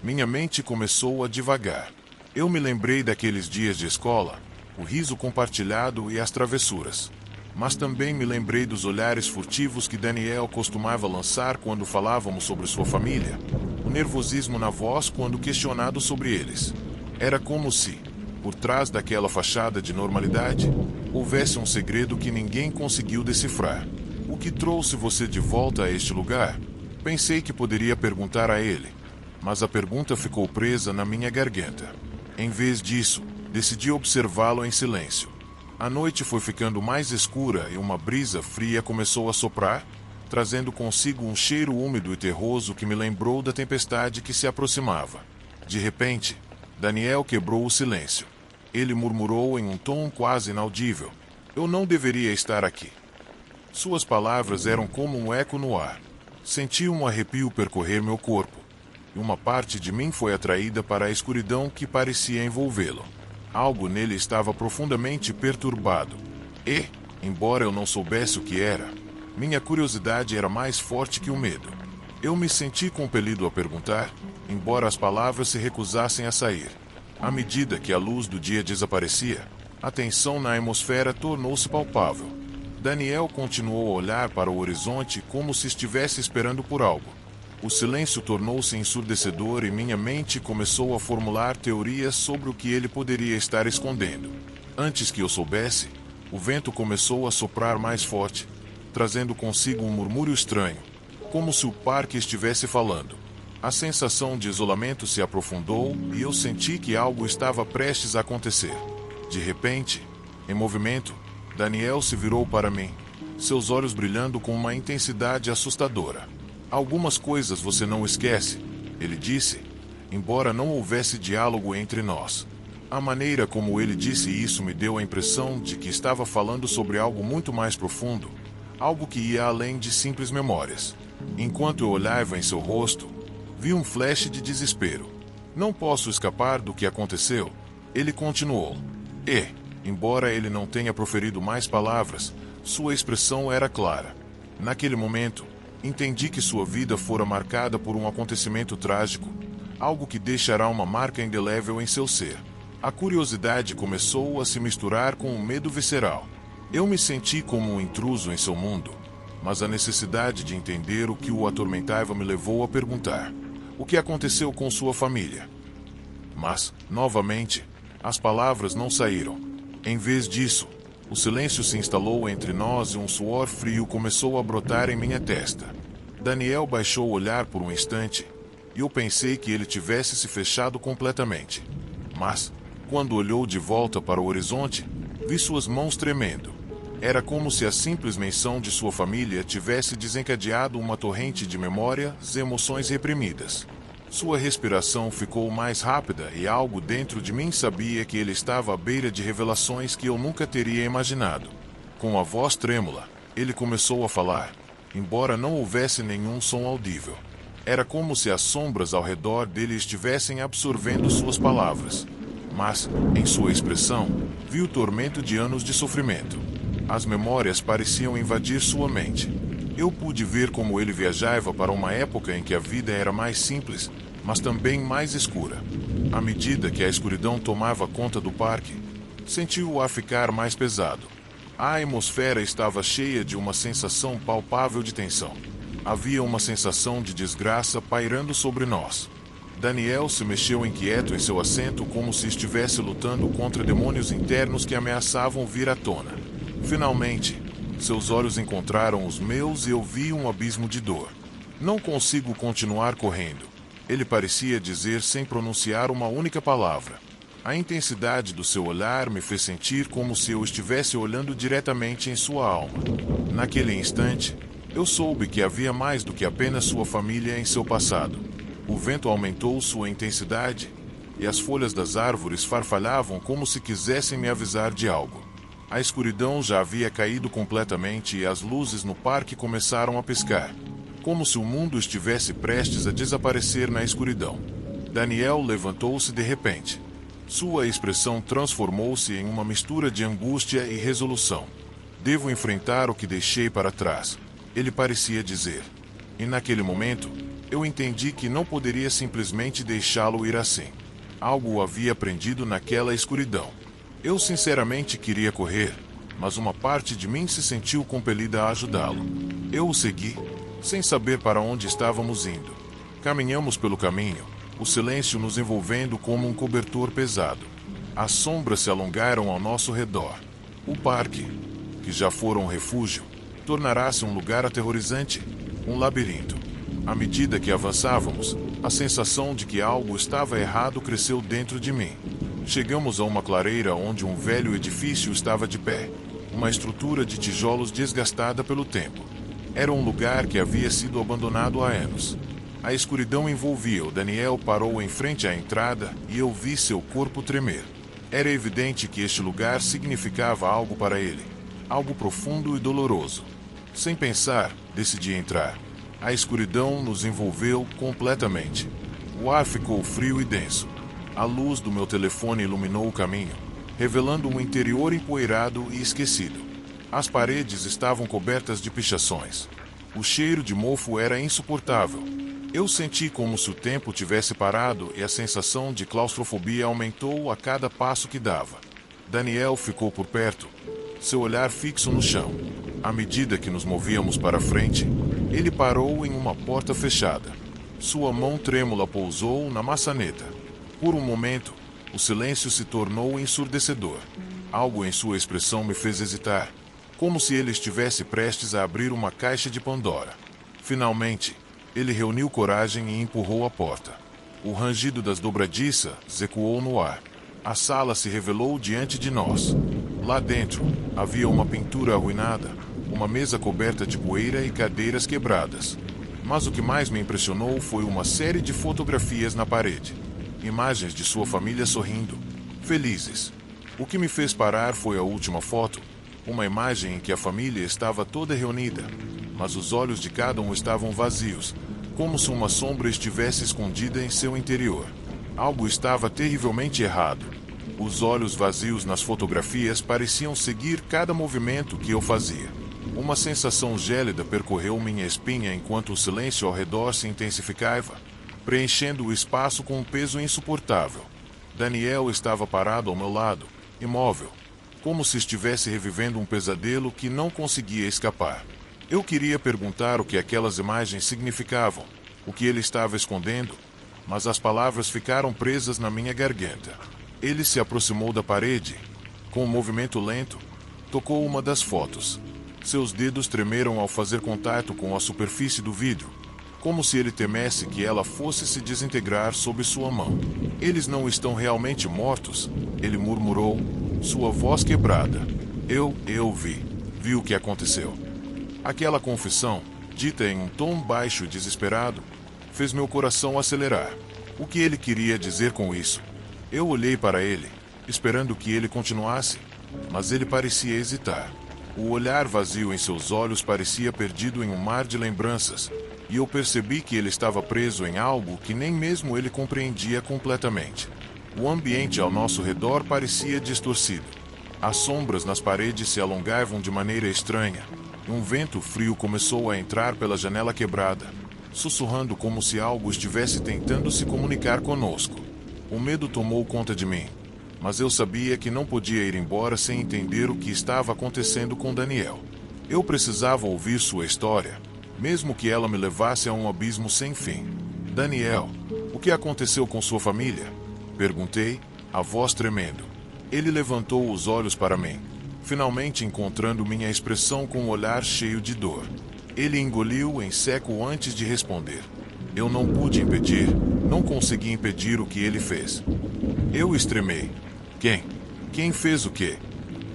minha mente começou a divagar. Eu me lembrei daqueles dias de escola, o riso compartilhado e as travessuras. Mas também me lembrei dos olhares furtivos que Daniel costumava lançar quando falávamos sobre sua família, o nervosismo na voz quando questionado sobre eles. Era como se, por trás daquela fachada de normalidade, houvesse um segredo que ninguém conseguiu decifrar. O que trouxe você de volta a este lugar? Pensei que poderia perguntar a ele, mas a pergunta ficou presa na minha garganta. Em vez disso, decidi observá-lo em silêncio. A noite foi ficando mais escura e uma brisa fria começou a soprar, trazendo consigo um cheiro úmido e terroso que me lembrou da tempestade que se aproximava. De repente, Daniel quebrou o silêncio. Ele murmurou em um tom quase inaudível: "Eu não deveria estar aqui." Suas palavras eram como um eco no ar. Senti um arrepio percorrer meu corpo, e uma parte de mim foi atraída para a escuridão que parecia envolvê-lo. Algo nele estava profundamente perturbado. E, embora eu não soubesse o que era, minha curiosidade era mais forte que o medo. Eu me senti compelido a perguntar, embora as palavras se recusassem a sair. À medida que a luz do dia desaparecia, a tensão na atmosfera tornou-se palpável. Daniel continuou a olhar para o horizonte como se estivesse esperando por algo. O silêncio tornou-se ensurdecedor e minha mente começou a formular teorias sobre o que ele poderia estar escondendo. Antes que eu soubesse, o vento começou a soprar mais forte, trazendo consigo um murmúrio estranho, como se o parque estivesse falando. A sensação de isolamento se aprofundou e eu senti que algo estava prestes a acontecer. De repente, em movimento, Daniel se virou para mim, seus olhos brilhando com uma intensidade assustadora. "Algumas coisas você não esquece", ele disse, embora não houvesse diálogo entre nós. A maneira como ele disse isso me deu a impressão de que estava falando sobre algo muito mais profundo, algo que ia além de simples memórias. Enquanto eu olhava em seu rosto, vi um flash de desespero. Não posso escapar do que aconteceu, ele continuou. E, embora ele não tenha proferido mais palavras, sua expressão era clara. Naquele momento, entendi que sua vida fora marcada por um acontecimento trágico, algo que deixará uma marca indelével em seu ser. A curiosidade começou a se misturar com o medo visceral. Eu me senti como um intruso em seu mundo, mas a necessidade de entender o que o atormentava me levou a perguntar: o que aconteceu com sua família? Mas, novamente, as palavras não saíram. Em vez disso, o silêncio se instalou entre nós e um suor frio começou a brotar em minha testa. Daniel baixou o olhar por um instante, e eu pensei que ele tivesse se fechado completamente. Mas, quando olhou de volta para o horizonte, vi suas mãos tremendo. Era como se a simples menção de sua família tivesse desencadeado uma torrente de memórias e emoções reprimidas. Sua respiração ficou mais rápida e algo dentro de mim sabia que ele estava à beira de revelações que eu nunca teria imaginado. Com a voz trêmula, ele começou a falar, embora não houvesse nenhum som audível. Era como se as sombras ao redor dele estivessem absorvendo suas palavras. Mas, em sua expressão, vi o tormento de anos de sofrimento. As memórias pareciam invadir sua mente. Eu pude ver como ele viajava para uma época em que a vida era mais simples, mas também mais escura. À medida que a escuridão tomava conta do parque, senti-o a ficar mais pesado. A atmosfera estava cheia de uma sensação palpável de tensão. Havia uma sensação de desgraça pairando sobre nós. Daniel se mexeu inquieto em seu assento como se estivesse lutando contra demônios internos que ameaçavam vir à tona. Finalmente, seus olhos encontraram os meus e eu vi um abismo de dor. Não consigo continuar correndo. Ele parecia dizer sem pronunciar uma única palavra. A intensidade do seu olhar me fez sentir como se eu estivesse olhando diretamente em sua alma. Naquele instante, eu soube que havia mais do que apenas sua família em seu passado. O vento aumentou sua intensidade e as folhas das árvores farfalhavam como se quisessem me avisar de algo. A escuridão já havia caído completamente e as luzes no parque começaram a piscar, como se o mundo estivesse prestes a desaparecer na escuridão. Daniel levantou-se de repente. Sua expressão transformou-se em uma mistura de angústia e resolução. Devo enfrentar o que deixei para trás, ele parecia dizer. E naquele momento, eu entendi que não poderia simplesmente deixá-lo ir assim. Algo o havia prendido naquela escuridão. Eu sinceramente queria correr, mas uma parte de mim se sentiu compelida a ajudá-lo. Eu o segui, sem saber para onde estávamos indo. Caminhamos pelo caminho, o silêncio nos envolvendo como um cobertor pesado. As sombras se alongaram ao nosso redor. O parque, que já fora um refúgio, tornará-se um lugar aterrorizante, um labirinto. À medida que avançávamos, a sensação de que algo estava errado cresceu dentro de mim. Chegamos a uma clareira onde um velho edifício estava de pé, uma estrutura de tijolos desgastada pelo tempo. Era um lugar que havia sido abandonado há anos. A escuridão envolvia-o. Daniel parou em frente à entrada e eu vi seu corpo tremer. Era evidente que este lugar significava algo para ele, algo profundo e doloroso. Sem pensar, decidi entrar. A escuridão nos envolveu completamente. O ar ficou frio e denso. A luz do meu telefone iluminou o caminho, revelando um interior empoeirado e esquecido. As paredes estavam cobertas de pichações. O cheiro de mofo era insuportável. Eu senti como se o tempo tivesse parado e a sensação de claustrofobia aumentou a cada passo que dava. Daniel ficou por perto, seu olhar fixo no chão. À medida que nos movíamos para frente, ele parou em uma porta fechada. Sua mão trêmula pousou na maçaneta. Por um momento, o silêncio se tornou ensurdecedor. Algo em sua expressão me fez hesitar, como se ele estivesse prestes a abrir uma caixa de Pandora. Finalmente, ele reuniu coragem e empurrou a porta. O rangido das dobradiças ecoou no ar. A sala se revelou diante de nós. Lá dentro, havia uma pintura arruinada, uma mesa coberta de poeira e cadeiras quebradas. Mas o que mais me impressionou foi uma série de fotografias na parede. Imagens de sua família sorrindo, felizes. O que me fez parar foi a última foto, Uma imagem em que a família estava toda reunida, mas os olhos de cada um estavam vazios, como se uma sombra estivesse escondida em seu interior. Algo estava terrivelmente errado. Os olhos vazios nas fotografias pareciam seguir cada movimento que eu fazia. Uma sensação gélida percorreu minha espinha enquanto o silêncio ao redor se intensificava, preenchendo o espaço com um peso insuportável. Daniel estava parado ao meu lado, imóvel, como se estivesse revivendo um pesadelo que não conseguia escapar. Eu queria perguntar o que aquelas imagens significavam, o que ele estava escondendo, mas as palavras ficaram presas na minha garganta. Ele se aproximou da parede. Com um movimento lento, tocou uma das fotos. Seus dedos tremeram ao fazer contato com a superfície do vidro, como se ele temesse que ela fosse se desintegrar sob sua mão. Eles não estão realmente mortos, ele murmurou, sua voz quebrada. Eu vi o que aconteceu. Aquela confissão, dita em um tom baixo e desesperado, fez meu coração acelerar. O que ele queria dizer com isso? Eu olhei para ele, esperando que ele continuasse, mas ele parecia hesitar. O olhar vazio em seus olhos parecia perdido em um mar de lembranças, e eu percebi que ele estava preso em algo que nem mesmo ele compreendia completamente. O ambiente ao nosso redor parecia distorcido. As sombras nas paredes se alongavam de maneira estranha. Um vento frio começou a entrar pela janela quebrada, sussurrando como se algo estivesse tentando se comunicar conosco. O medo tomou conta de mim, mas eu sabia que não podia ir embora sem entender o que estava acontecendo com Daniel. Eu precisava ouvir sua história, mesmo que ela me levasse a um abismo sem fim. Daniel, o que aconteceu com sua família? Perguntei, a voz tremendo. Ele levantou os olhos para mim, finalmente encontrando minha expressão com um olhar cheio de dor. Ele engoliu em seco antes de responder. Eu não pude impedir, não consegui impedir o que ele fez. Eu extremei. Quem? Quem fez o quê?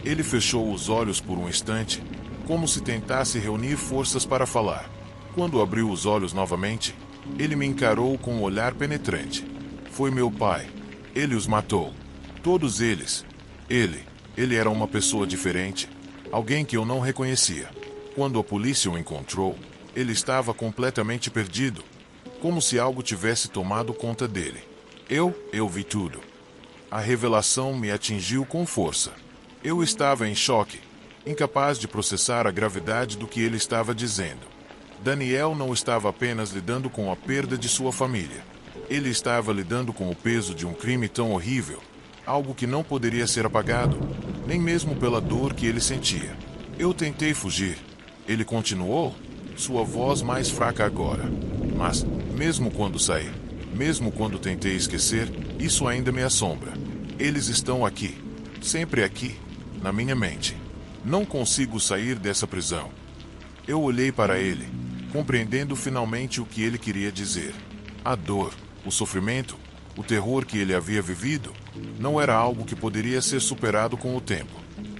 Ele fechou os olhos por um instante, como se tentasse reunir forças para falar. Quando abriu os olhos novamente, ele me encarou com um olhar penetrante. Foi meu pai. Ele os matou. Todos eles. Ele era uma pessoa diferente, alguém que eu não reconhecia. Quando a polícia o encontrou, ele estava completamente perdido, como se algo tivesse tomado conta dele. Eu vi tudo. A revelação me atingiu com força. Eu estava em choque, incapaz de processar a gravidade do que ele estava dizendo. Daniel não estava apenas lidando com a perda de sua família. Ele estava lidando com o peso de um crime tão horrível, algo que não poderia ser apagado, nem mesmo pela dor que ele sentia. Eu tentei fugir. Ele continuou, sua voz mais fraca agora. Mas, mesmo quando saí, mesmo quando tentei esquecer, isso ainda me assombra. Eles estão aqui, sempre aqui, na minha mente. Não consigo sair dessa prisão. Eu olhei para ele, compreendendo finalmente o que ele queria dizer. A dor, o sofrimento, o terror que ele havia vivido, não era algo que poderia ser superado com o tempo.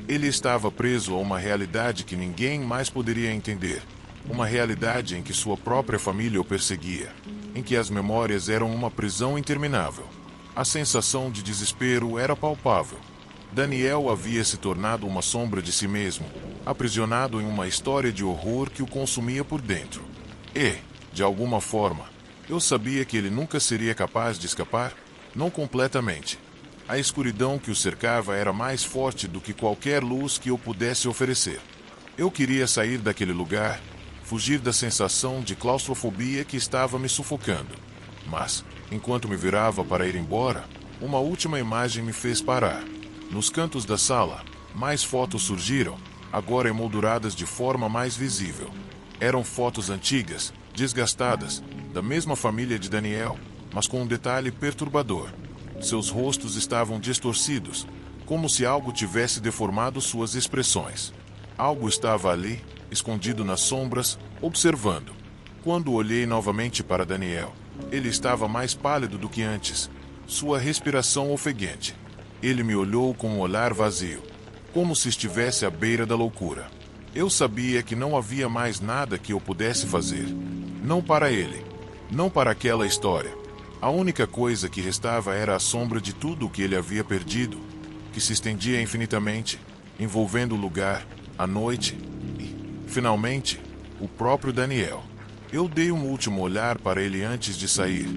Ele estava preso a uma realidade que ninguém mais poderia entender. Uma realidade em que sua própria família o perseguia, em que as memórias eram uma prisão interminável. A sensação de desespero era palpável. Daniel havia se tornado uma sombra de si mesmo, aprisionado em uma história de horror que o consumia por dentro. E, de alguma forma, eu sabia que ele nunca seria capaz de escapar, não completamente. A escuridão que o cercava era mais forte do que qualquer luz que eu pudesse oferecer. Eu queria sair daquele lugar, fugir da sensação de claustrofobia que estava me sufocando. Mas, enquanto me virava para ir embora, uma última imagem me fez parar. Nos cantos da sala, mais fotos surgiram, agora emolduradas de forma mais visível. Eram fotos antigas, desgastadas, da mesma família de Daniel, mas com um detalhe perturbador. Seus rostos estavam distorcidos, como se algo tivesse deformado suas expressões. Algo estava ali, escondido nas sombras, observando. Quando olhei novamente para Daniel, ele estava mais pálido do que antes, sua respiração ofegante. Ele me olhou com um olhar vazio, como se estivesse à beira da loucura. Eu sabia que não havia mais nada que eu pudesse fazer. Não para ele, não para aquela história. A única coisa que restava era a sombra de tudo o que ele havia perdido, que se estendia infinitamente, envolvendo o lugar, a noite e, finalmente, o próprio Daniel. Eu dei um último olhar para ele antes de sair.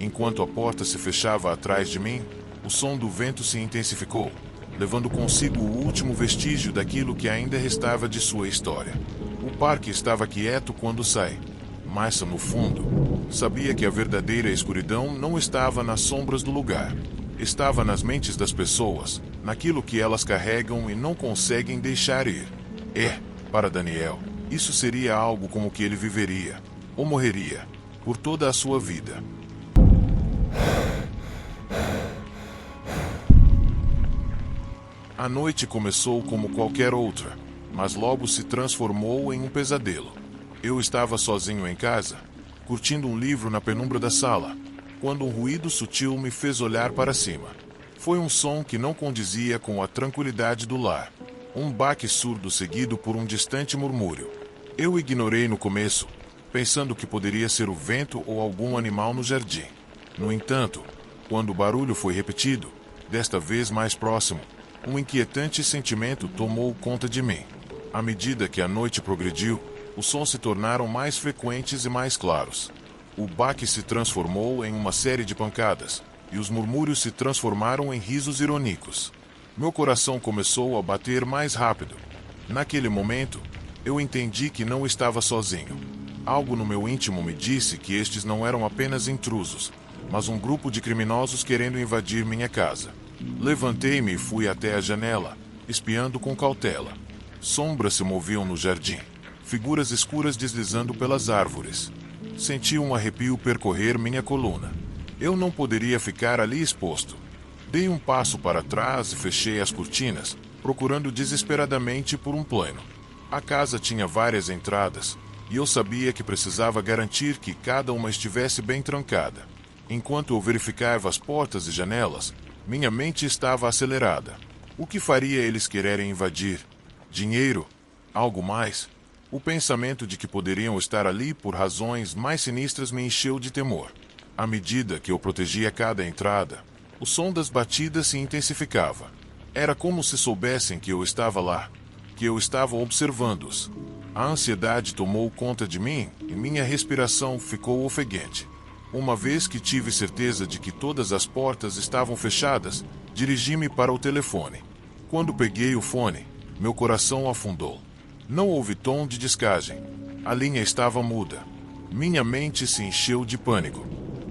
Enquanto a porta se fechava atrás de mim, o som do vento se intensificou, levando consigo o último vestígio daquilo que ainda restava de sua história. O parque estava quieto quando saí, mas, no fundo, sabia que a verdadeira escuridão não estava nas sombras do lugar. Estava nas mentes das pessoas, naquilo que elas carregam e não conseguem deixar ir. Para Daniel, isso seria algo como que ele viveria, ou morreria, por toda a sua vida. A noite começou como qualquer outra, mas logo se transformou em um pesadelo. Eu estava sozinho em casa, curtindo um livro na penumbra da sala, quando um ruído sutil me fez olhar para cima. Foi um som que não condizia com a tranquilidade do lar. Um baque surdo seguido por um distante murmúrio. Eu ignorei no começo, pensando que poderia ser o vento ou algum animal no jardim. No entanto, quando o barulho foi repetido, desta vez mais próximo, um inquietante sentimento tomou conta de mim. À medida que a noite progrediu, os sons se tornaram mais frequentes e mais claros. O baque se transformou em uma série de pancadas, e os murmúrios se transformaram em risos irônicos. Meu coração começou a bater mais rápido. Naquele momento, eu entendi que não estava sozinho. Algo no meu íntimo me disse que estes não eram apenas intrusos, mas um grupo de criminosos querendo invadir minha casa. Levantei-me e fui até a janela, espiando com cautela. Sombras se moviam no jardim, figuras escuras deslizando pelas árvores. Senti um arrepio percorrer minha coluna. Eu não poderia ficar ali exposto. Dei um passo para trás e fechei as cortinas, procurando desesperadamente por um plano. A casa tinha várias entradas, e eu sabia que precisava garantir que cada uma estivesse bem trancada. Enquanto eu verificava as portas e janelas, minha mente estava acelerada. O que faria eles quererem invadir? Dinheiro? Algo mais? O pensamento de que poderiam estar ali por razões mais sinistras me encheu de temor. À medida que eu protegia cada entrada, o som das batidas se intensificava. Era como se soubessem que eu estava lá, que eu estava observando-os. A ansiedade tomou conta de mim e minha respiração ficou ofegante. Uma vez que tive certeza de que todas as portas estavam fechadas, dirigi-me para o telefone. Quando peguei o fone, meu coração afundou. Não houve tom de descagem. A linha estava muda. Minha mente se encheu de pânico.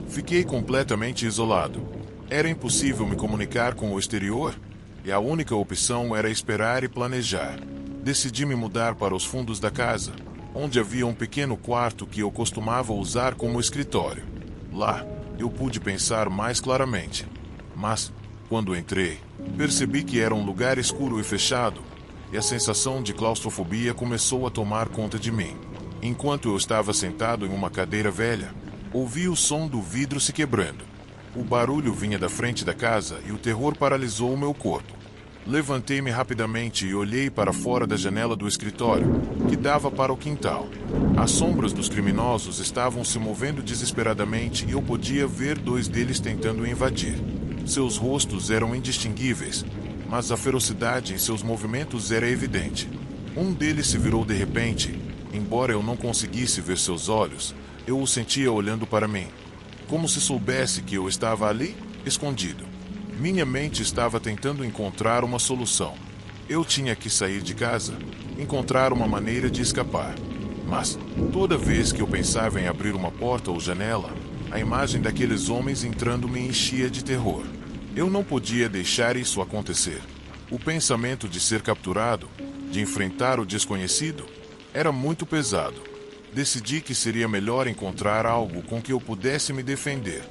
Fiquei completamente isolado. Era impossível me comunicar com o exterior, e a única opção era esperar e planejar. Decidi me mudar para os fundos da casa, onde havia um pequeno quarto que eu costumava usar como escritório. Lá, eu pude pensar mais claramente. Mas, quando entrei, percebi que era um lugar escuro e fechado, e a sensação de claustrofobia começou a tomar conta de mim. Enquanto eu estava sentado em uma cadeira velha, ouvi o som do vidro se quebrando. O barulho vinha da frente da casa e o terror paralisou o meu corpo. Levantei-me rapidamente e olhei para fora da janela do escritório, que dava para o quintal. As sombras dos criminosos estavam se movendo desesperadamente e eu podia ver dois deles tentando invadir. Seus rostos eram indistinguíveis, mas a ferocidade em seus movimentos era evidente. Um deles se virou de repente. Embora eu não conseguisse ver seus olhos, eu o sentia olhando para mim, como se soubesse que eu estava ali, escondido. Minha mente estava tentando encontrar uma solução. Eu tinha que sair de casa, encontrar uma maneira de escapar. Mas, toda vez que eu pensava em abrir uma porta ou janela, a imagem daqueles homens entrando me enchia de terror. Eu não podia deixar isso acontecer. O pensamento de ser capturado, de enfrentar o desconhecido, era muito pesado. Decidi que seria melhor encontrar algo com que eu pudesse me defender.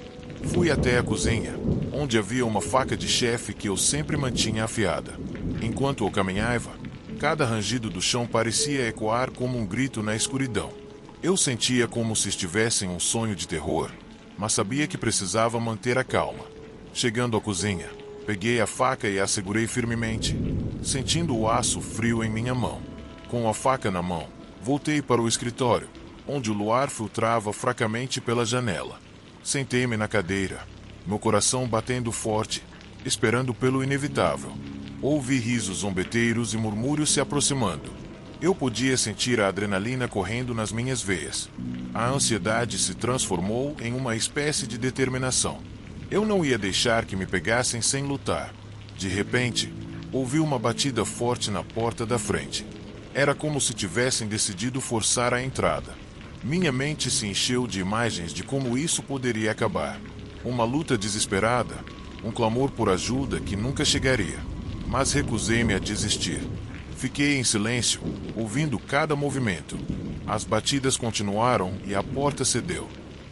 Fui até a cozinha, onde havia uma faca de chefe que eu sempre mantinha afiada. Enquanto eu caminhava, cada rangido do chão parecia ecoar como um grito na escuridão. Eu sentia como se estivesse em um sonho de terror, mas sabia que precisava manter a calma. Chegando à cozinha, peguei a faca e a segurei firmemente, sentindo o aço frio em minha mão. Com a faca na mão, voltei para o escritório, onde o luar filtrava fracamente pela janela. Sentei-me na cadeira, meu coração batendo forte, esperando pelo inevitável. Ouvi risos zombeteiros e murmúrios se aproximando. Eu podia sentir a adrenalina correndo nas minhas veias. A ansiedade se transformou em uma espécie de determinação. Eu não ia deixar que me pegassem sem lutar. De repente, ouvi uma batida forte na porta da frente. Era como se tivessem decidido forçar a entrada. Minha mente se encheu de imagens de como isso poderia acabar. Uma luta desesperada, um clamor por ajuda que nunca chegaria. Mas recusei-me a desistir. Fiquei em silêncio, ouvindo cada movimento. As batidas continuaram e a porta cedeu.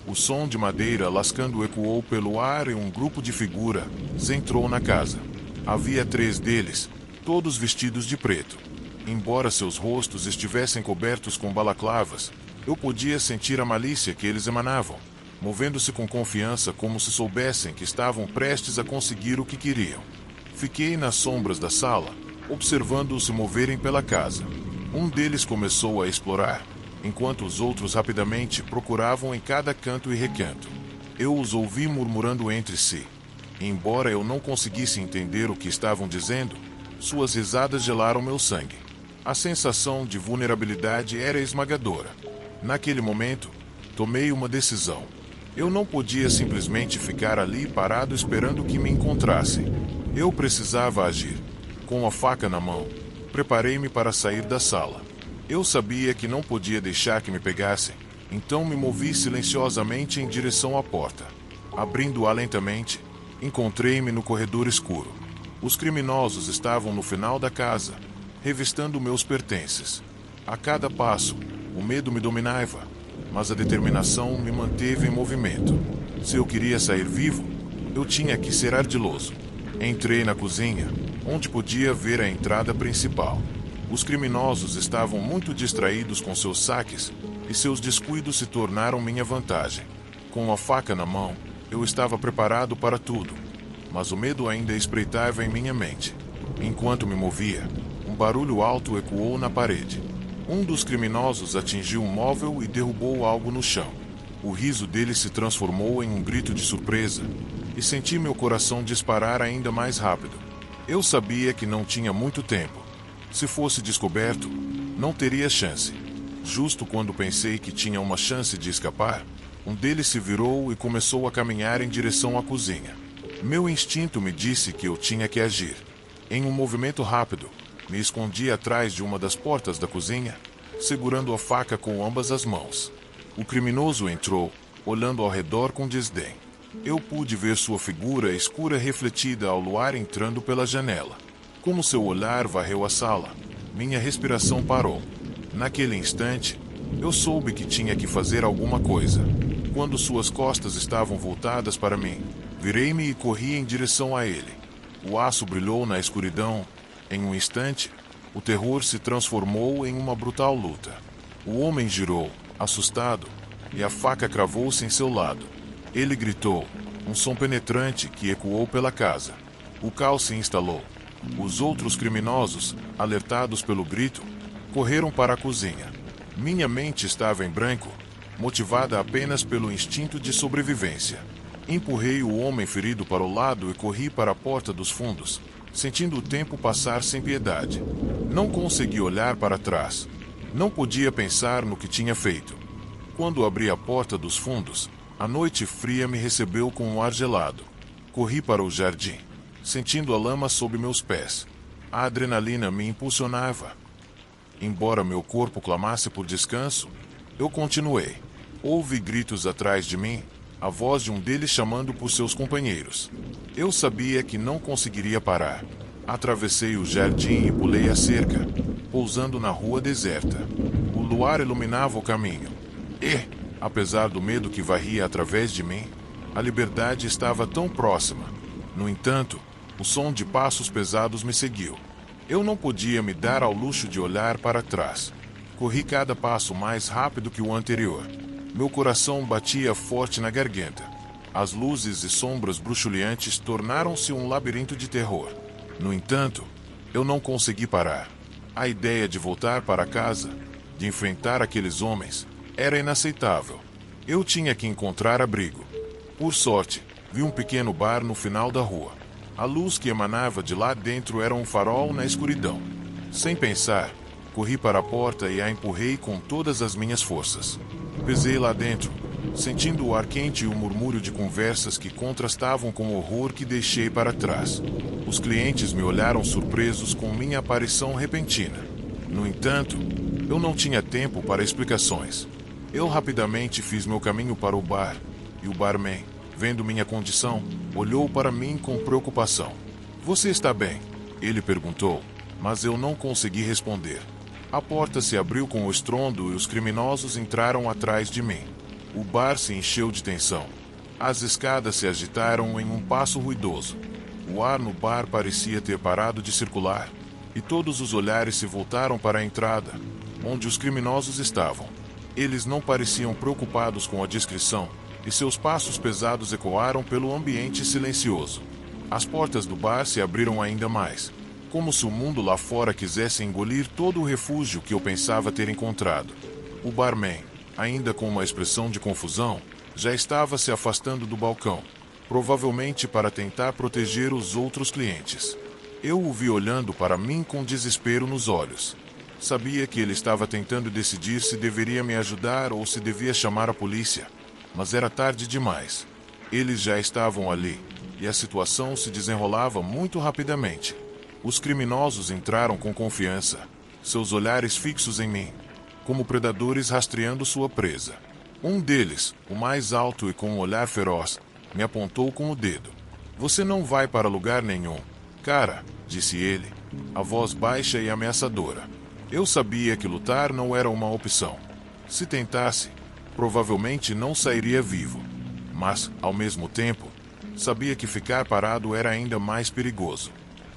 O som de madeira lascando ecoou pelo ar e um grupo de figuras entrou na casa. Havia 3 deles, todos vestidos de preto. Embora seus rostos estivessem cobertos com balaclavas, eu podia sentir a malícia que eles emanavam, movendo-se com confiança como se soubessem que estavam prestes a conseguir o que queriam. Fiquei nas sombras da sala, observando-os se moverem pela casa. Um deles começou a explorar, enquanto os outros rapidamente procuravam em cada canto e recanto. Eu os ouvi murmurando entre si. Embora eu não conseguisse entender o que estavam dizendo, suas risadas gelaram meu sangue. A sensação de vulnerabilidade era esmagadora. Naquele momento, tomei uma decisão. Eu não podia simplesmente ficar ali parado esperando que me encontrassem. Eu precisava agir. Com a faca na mão, preparei-me para sair da sala. Eu sabia que não podia deixar que me pegassem, então me movi silenciosamente em direção à porta. Abrindo-a lentamente, encontrei-me no corredor escuro. Os criminosos estavam no final da casa, revistando meus pertences. A cada passo, o medo me dominava, mas a determinação me manteve em movimento. Se eu queria sair vivo, eu tinha que ser ardiloso. Entrei na cozinha, onde podia ver a entrada principal. Os criminosos estavam muito distraídos com seus saques e seus descuidos se tornaram minha vantagem. Com a faca na mão, eu estava preparado para tudo, mas o medo ainda espreitava em minha mente. Enquanto me movia, um barulho alto ecoou na parede. Um dos criminosos atingiu um móvel e derrubou algo no chão. O riso dele se transformou em um grito de surpresa e senti meu coração disparar ainda mais rápido. Eu sabia que não tinha muito tempo. Se fosse descoberto, não teria chance. Justo quando pensei que tinha uma chance de escapar, um deles se virou e começou a caminhar em direção à cozinha. Meu instinto me disse que eu tinha que agir. Em um movimento rápido, me escondi atrás de uma das portas da cozinha, segurando a faca com ambas as mãos. O criminoso entrou, olhando ao redor com desdém. Eu pude ver sua figura escura refletida ao luar entrando pela janela. Como seu olhar varreu a sala, minha respiração parou. Naquele instante, eu soube que tinha que fazer alguma coisa. Quando suas costas estavam voltadas para mim, virei-me e corri em direção a ele. O aço brilhou na escuridão. Em um instante, o terror se transformou em uma brutal luta. O homem girou, assustado, e a faca cravou-se em seu lado. Ele gritou, um som penetrante que ecoou pela casa. O caos se instalou. Os outros criminosos, alertados pelo grito, correram para a cozinha. Minha mente estava em branco, motivada apenas pelo instinto de sobrevivência. Empurrei o homem ferido para o lado e corri para a porta dos fundos, sentindo o tempo passar sem piedade. Não consegui olhar para trás. Não podia pensar no que tinha feito. Quando abri a porta dos fundos, a noite fria me recebeu com um ar gelado. Corri para o jardim, sentindo a lama sob meus pés. A adrenalina me impulsionava. Embora meu corpo clamasse por descanso, eu continuei. Houve gritos atrás de mim, a voz de um deles chamando por seus companheiros. Eu sabia que não conseguiria parar. Atravessei o jardim e pulei a cerca, pousando na rua deserta. O luar iluminava o caminho. E, apesar do medo que varria através de mim, a liberdade estava tão próxima. No entanto, o som de passos pesados me seguiu. Eu não podia me dar ao luxo de olhar para trás. Corri cada passo mais rápido que o anterior. Meu coração batia forte na garganta. As luzes e sombras bruxuleantes tornaram-se um labirinto de terror. No entanto, eu não consegui parar. A ideia de voltar para casa, de enfrentar aqueles homens, era inaceitável. Eu tinha que encontrar abrigo. Por sorte, vi um pequeno bar no final da rua. A luz que emanava de lá dentro era um farol na escuridão. Sem pensar, corri para a porta e a empurrei com todas as minhas forças. Pesei lá dentro, sentindo o ar quente e o murmúrio de conversas que contrastavam com o horror que deixei para trás. Os clientes me olharam surpresos com minha aparição repentina. No entanto, eu não tinha tempo para explicações. Eu rapidamente fiz meu caminho para o bar, e o barman, vendo minha condição, olhou para mim com preocupação. "Você está bem?" ele perguntou, mas eu não consegui responder. A porta se abriu com o estrondo e os criminosos entraram atrás de mim. O bar se encheu de tensão. As escadas se agitaram em um passo ruidoso. O ar no bar parecia ter parado de circular, e todos os olhares se voltaram para a entrada, onde os criminosos estavam. Eles não pareciam preocupados com a descrição, e seus passos pesados ecoaram pelo ambiente silencioso. As portas do bar se abriram ainda mais, como se o mundo lá fora quisesse engolir todo o refúgio que eu pensava ter encontrado. O barman, ainda com uma expressão de confusão, já estava se afastando do balcão, provavelmente para tentar proteger os outros clientes. Eu o vi olhando para mim com desespero nos olhos. Sabia que ele estava tentando decidir se deveria me ajudar ou se devia chamar a polícia, mas era tarde demais. Eles já estavam ali, e a situação se desenrolava muito rapidamente. Os criminosos entraram com confiança, seus olhares fixos em mim, como predadores rastreando sua presa. Um deles, o mais alto e com um olhar feroz, me apontou com o dedo. "Você não vai para lugar nenhum, cara", disse ele, a voz baixa e ameaçadora. Eu sabia que lutar não era uma opção. Se tentasse, provavelmente não sairia vivo. Mas, ao mesmo tempo, sabia que ficar parado era ainda mais perigoso.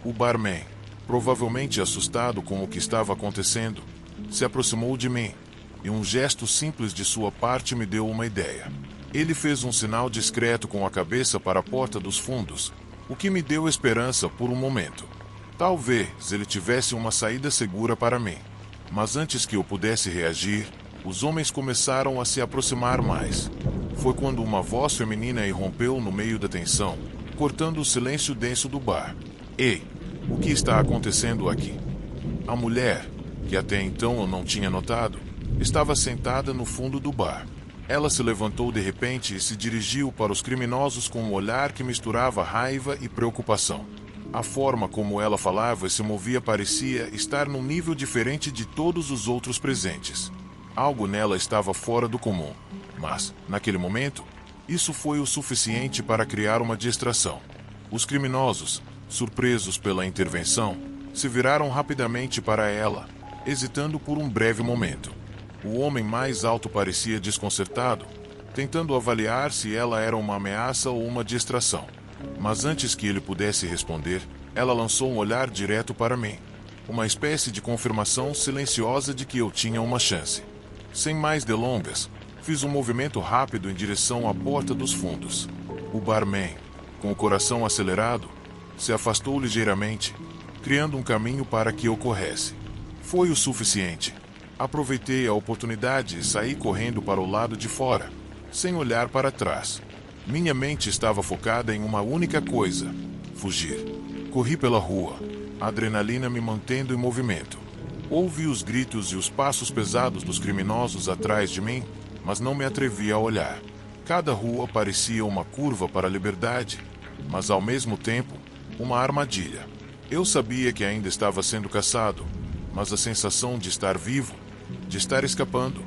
O barman, provavelmente assustado com o que estava acontecendo, se aproximou de mim, e um gesto simples de sua parte me deu uma ideia. Ele fez um sinal discreto com a cabeça para a porta dos fundos, o que me deu esperança por um momento. Talvez ele tivesse uma saída segura para mim. Mas antes que eu pudesse reagir, os homens começaram a se aproximar mais. Foi quando uma voz feminina irrompeu no meio da tensão, cortando o silêncio denso do bar. "Ei, o que está acontecendo aqui?" A mulher, que até então eu não tinha notado, estava sentada no fundo do bar. Ela se levantou de repente e se dirigiu para os criminosos com um olhar que misturava raiva e preocupação. A forma como ela falava e se movia parecia estar num nível diferente de todos os outros presentes. Algo nela estava fora do comum, mas, naquele momento, isso foi o suficiente para criar uma distração. Os criminosos, surpresos pela intervenção, se viraram rapidamente para ela, hesitando por um breve momento. O homem mais alto parecia desconcertado, tentando avaliar se ela era uma ameaça ou uma distração. Mas antes que ele pudesse responder, ela lançou um olhar direto para mim, uma espécie de confirmação silenciosa de que eu tinha uma chance. Sem mais delongas, fiz um movimento rápido em direção à porta dos fundos. O barman, com o coração acelerado, se afastou ligeiramente, criando um caminho para que eu corresse. Foi o suficiente. Aproveitei a oportunidade e saí correndo para o lado de fora, sem olhar para trás. Minha mente estava focada em uma única coisa: fugir. Corri pela rua, a adrenalina me mantendo em movimento. Ouvi os gritos e os passos pesados dos criminosos atrás de mim, mas não me atrevi a olhar. Cada rua parecia uma curva para a liberdade, mas ao mesmo tempo, uma armadilha. Eu sabia que ainda estava sendo caçado, mas a sensação de estar vivo, de estar escapando,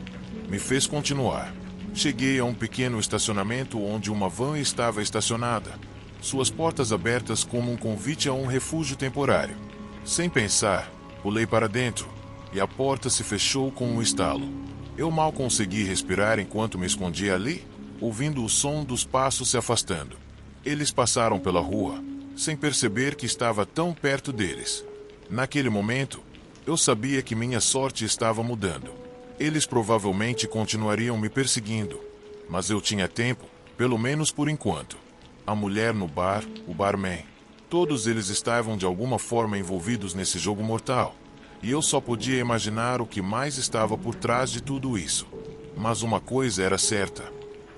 me fez continuar. Cheguei a um pequeno estacionamento onde uma van estava estacionada, suas portas abertas como um convite a um refúgio temporário. Sem pensar, pulei para dentro, e a porta se fechou com um estalo. Eu mal consegui respirar enquanto me escondia ali, ouvindo o som dos passos se afastando. Eles passaram pela rua, sem perceber que estava tão perto deles. Naquele momento, eu sabia que minha sorte estava mudando. Eles provavelmente continuariam me perseguindo, mas eu tinha tempo, pelo menos por enquanto. A mulher no bar, o barman, todos eles estavam de alguma forma envolvidos nesse jogo mortal, e eu só podia imaginar o que mais estava por trás de tudo isso. Mas uma coisa era certa: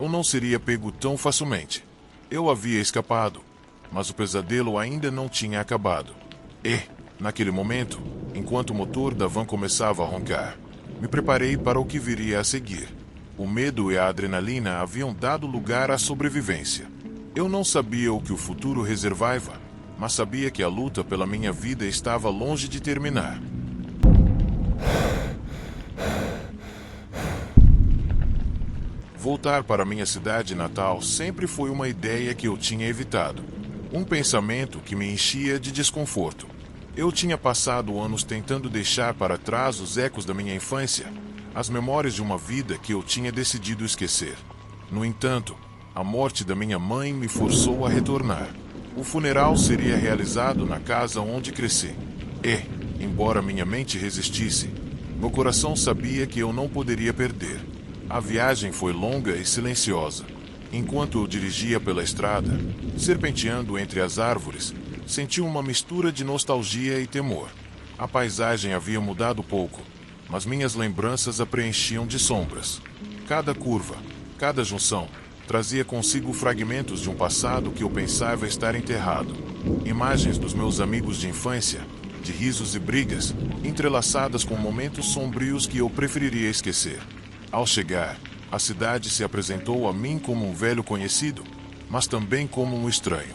eu não seria pego tão facilmente. Eu havia escapado. mas o pesadelo ainda não tinha acabado. E, naquele momento, enquanto o motor da van começava a roncar, me preparei para o que viria a seguir. O medo e a adrenalina haviam dado lugar à sobrevivência. Eu não sabia o que o futuro reservava, mas sabia que a luta pela minha vida estava longe de terminar. Voltar para minha cidade natal sempre foi uma ideia que eu tinha evitado. Um pensamento que me enchia de desconforto. Eu tinha passado anos tentando deixar para trás os ecos da minha infância, as memórias de uma vida que eu tinha decidido esquecer. No entanto, a morte da minha mãe me forçou a retornar. O funeral seria realizado na casa onde cresci. E, embora minha mente resistisse, meu coração sabia que eu não poderia perder. A viagem foi longa e silenciosa. Enquanto eu dirigia pela estrada, serpenteando entre as árvores, senti uma mistura de nostalgia e temor. A paisagem havia mudado pouco, mas minhas lembranças a preenchiam de sombras. Cada curva, cada junção, trazia consigo fragmentos de um passado que eu pensava estar enterrado. Imagens dos meus amigos de infância, de risos e brigas, entrelaçadas com momentos sombrios que eu preferiria esquecer. Ao chegar, a cidade se apresentou a mim como um velho conhecido, mas também como um estranho.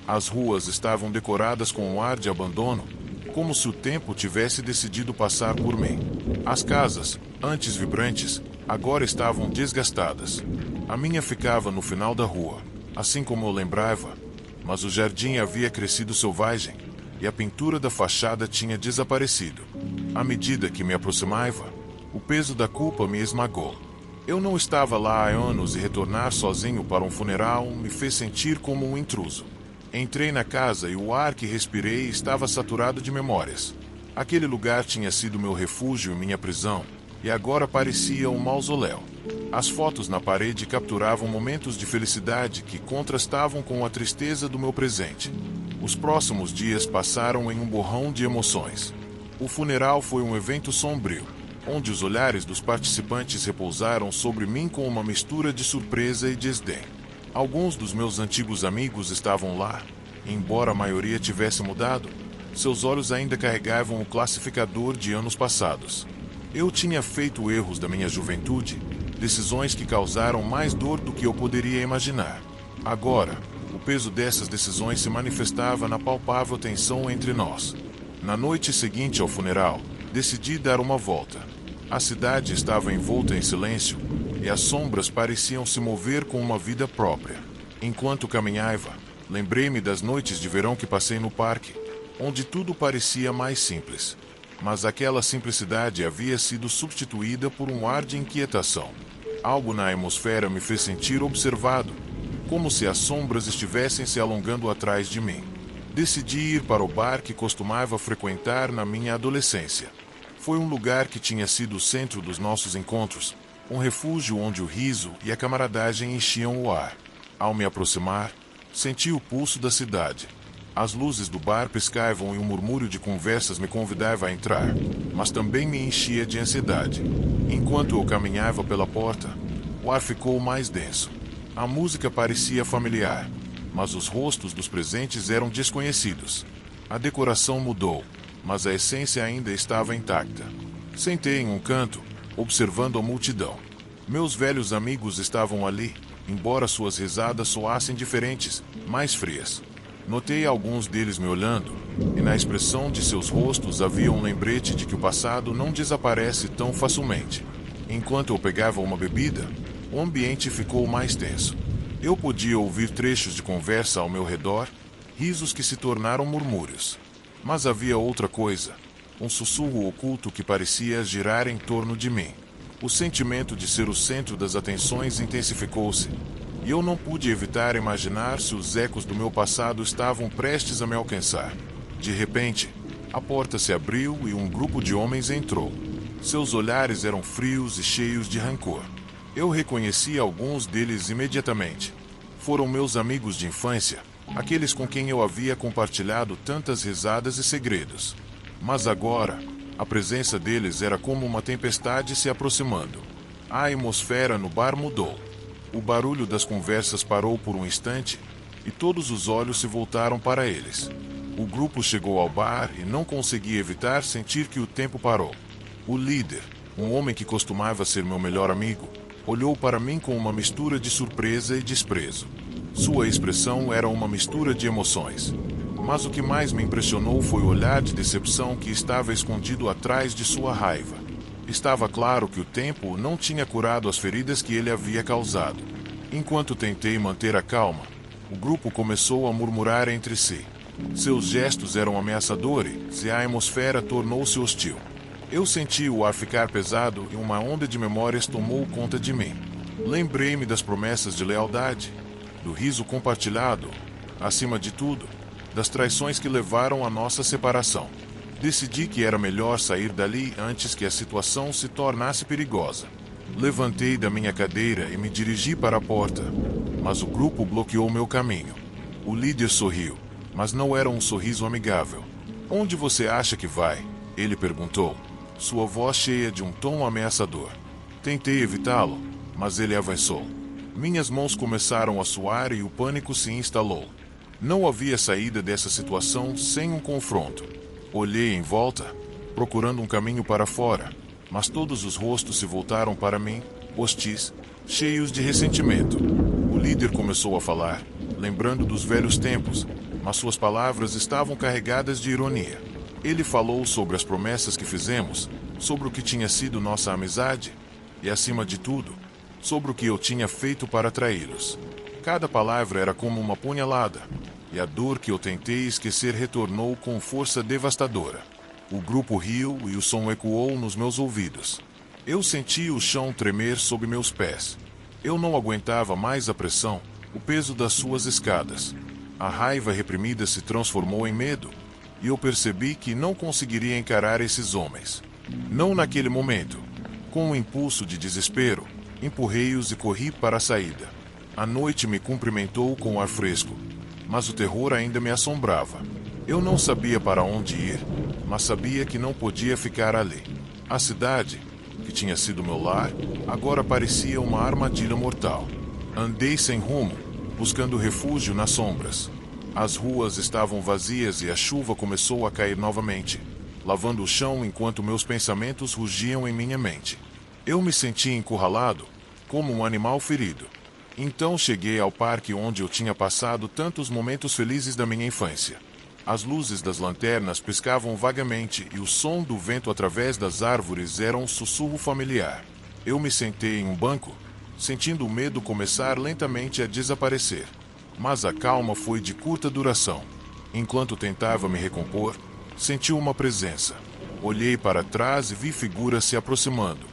As ruas estavam decoradas com um ar de abandono, como se o tempo tivesse decidido passar por mim. As casas, antes vibrantes, agora estavam desgastadas. A minha ficava no final da rua, assim como eu lembrava, mas o jardim havia crescido selvagem e a pintura da fachada tinha desaparecido. À medida que me aproximava, o peso da culpa me esmagou. Eu não estava lá há anos e retornar sozinho para um funeral me fez sentir como um intruso. Entrei na casa e o ar que respirei estava saturado de memórias. Aquele lugar tinha sido meu refúgio e minha prisão, e agora parecia um mausoléu. As fotos na parede capturavam momentos de felicidade que contrastavam com a tristeza do meu presente. Os próximos dias passaram em um borrão de emoções. O funeral foi um evento sombrio, onde os olhares dos participantes repousaram sobre mim com uma mistura de surpresa e desdém. Alguns dos meus antigos amigos estavam lá, e embora a maioria tivesse mudado, seus olhos ainda carregavam o classificador de anos passados. Eu tinha feito erros da minha juventude, decisões que causaram mais dor do que eu poderia imaginar. Agora, o peso dessas decisões se manifestava na palpável tensão entre nós. Na noite seguinte ao funeral, decidi dar uma volta. A cidade estava envolta em silêncio e as sombras pareciam se mover com uma vida própria. Enquanto caminhava, lembrei-me das noites de verão que passei no parque, onde tudo parecia mais simples. Mas aquela simplicidade havia sido substituída por um ar de inquietação. Algo na atmosfera me fez sentir observado, como se as sombras estivessem se alongando atrás de mim. Decidi ir para o bar que costumava frequentar na minha adolescência. Foi um lugar que tinha sido o centro dos nossos encontros, um refúgio onde o riso e a camaradagem enchiam o ar. Ao me aproximar, senti o pulso da cidade. As luzes do bar piscavam e um murmúrio de conversas me convidava a entrar, mas também me enchia de ansiedade. Enquanto eu caminhava pela porta, o ar ficou mais denso. A música parecia familiar, mas os rostos dos presentes eram desconhecidos. A decoração mudou, mas a essência ainda estava intacta. Sentei em um canto, observando a multidão. Meus velhos amigos estavam ali, embora suas risadas soassem diferentes, mais frias. Notei alguns deles me olhando, e na expressão de seus rostos havia um lembrete de que o passado não desaparece tão facilmente. Enquanto eu pegava uma bebida, o ambiente ficou mais tenso. Eu podia ouvir trechos de conversa ao meu redor, risos que se tornaram murmúrios. Mas havia outra coisa, um sussurro oculto que parecia girar em torno de mim. O sentimento de ser o centro das atenções intensificou-se, e eu não pude evitar imaginar se os ecos do meu passado estavam prestes a me alcançar. De repente, a porta se abriu e um grupo de homens entrou. Seus olhares eram frios e cheios de rancor. Eu reconheci alguns deles imediatamente. Foram meus amigos de infância, aqueles com quem eu havia compartilhado tantas risadas e segredos. Mas agora, a presença deles era como uma tempestade se aproximando. A atmosfera no bar mudou. O barulho das conversas parou por um instante, e todos os olhos se voltaram para eles. O grupo chegou ao bar e não consegui evitar sentir que o tempo parou. O líder, um homem que costumava ser meu melhor amigo, olhou para mim com uma mistura de surpresa e desprezo. Sua expressão era uma mistura de emoções. Mas o que mais me impressionou foi o olhar de decepção que estava escondido atrás de sua raiva. Estava claro que o tempo não tinha curado as feridas que ele havia causado. Enquanto tentei manter a calma, o grupo começou a murmurar entre si. Seus gestos eram ameaçadores e a atmosfera tornou-se hostil. Eu senti o ar ficar pesado e uma onda de memórias tomou conta de mim. Lembrei-me das promessas de lealdade, do riso compartilhado, acima de tudo, das traições que levaram à nossa separação. Decidi que era melhor sair dali antes que a situação se tornasse perigosa. Levantei da minha cadeira e me dirigi para a porta, mas o grupo bloqueou meu caminho. O líder sorriu, mas não era um sorriso amigável. "Onde você acha que vai?" ele perguntou, sua voz cheia de um tom ameaçador. Tentei evitá-lo, mas ele avançou. Minhas mãos começaram a suar e o pânico se instalou. Não havia saída dessa situação sem um confronto. Olhei em volta, procurando um caminho para fora, mas todos os rostos se voltaram para mim, hostis, cheios de ressentimento. O líder começou a falar, lembrando dos velhos tempos, mas suas palavras estavam carregadas de ironia. Ele falou sobre as promessas que fizemos, sobre o que tinha sido nossa amizade e, acima de tudo, sobre o que eu tinha feito para traí-los. Cada palavra era como uma punhalada, e a dor que eu tentei esquecer retornou com força devastadora. O grupo riu e o som ecoou nos meus ouvidos. Eu senti o chão tremer sob meus pés. Eu não aguentava mais a pressão, o peso das suas escadas. A raiva reprimida se transformou em medo, e eu percebi que não conseguiria encarar esses homens. Não naquele momento. Com um impulso de desespero, empurrei-os e corri para a saída. A noite me cumprimentou com ar fresco, mas o terror ainda me assombrava. Eu não sabia para onde ir, mas sabia que não podia ficar ali. A cidade, que tinha sido meu lar, agora parecia uma armadilha mortal. Andei sem rumo, buscando refúgio nas sombras. As ruas estavam vazias e a chuva começou a cair novamente, lavando o chão enquanto meus pensamentos rugiam em minha mente. Eu me senti encurralado, como um animal ferido. Então cheguei ao parque onde eu tinha passado tantos momentos felizes da minha infância. As luzes das lanternas piscavam vagamente e o som do vento através das árvores era um sussurro familiar. Eu me sentei em um banco, sentindo o medo começar lentamente a desaparecer. Mas a calma foi de curta duração. Enquanto tentava me recompor, senti uma presença. Olhei para trás e vi figuras se aproximando.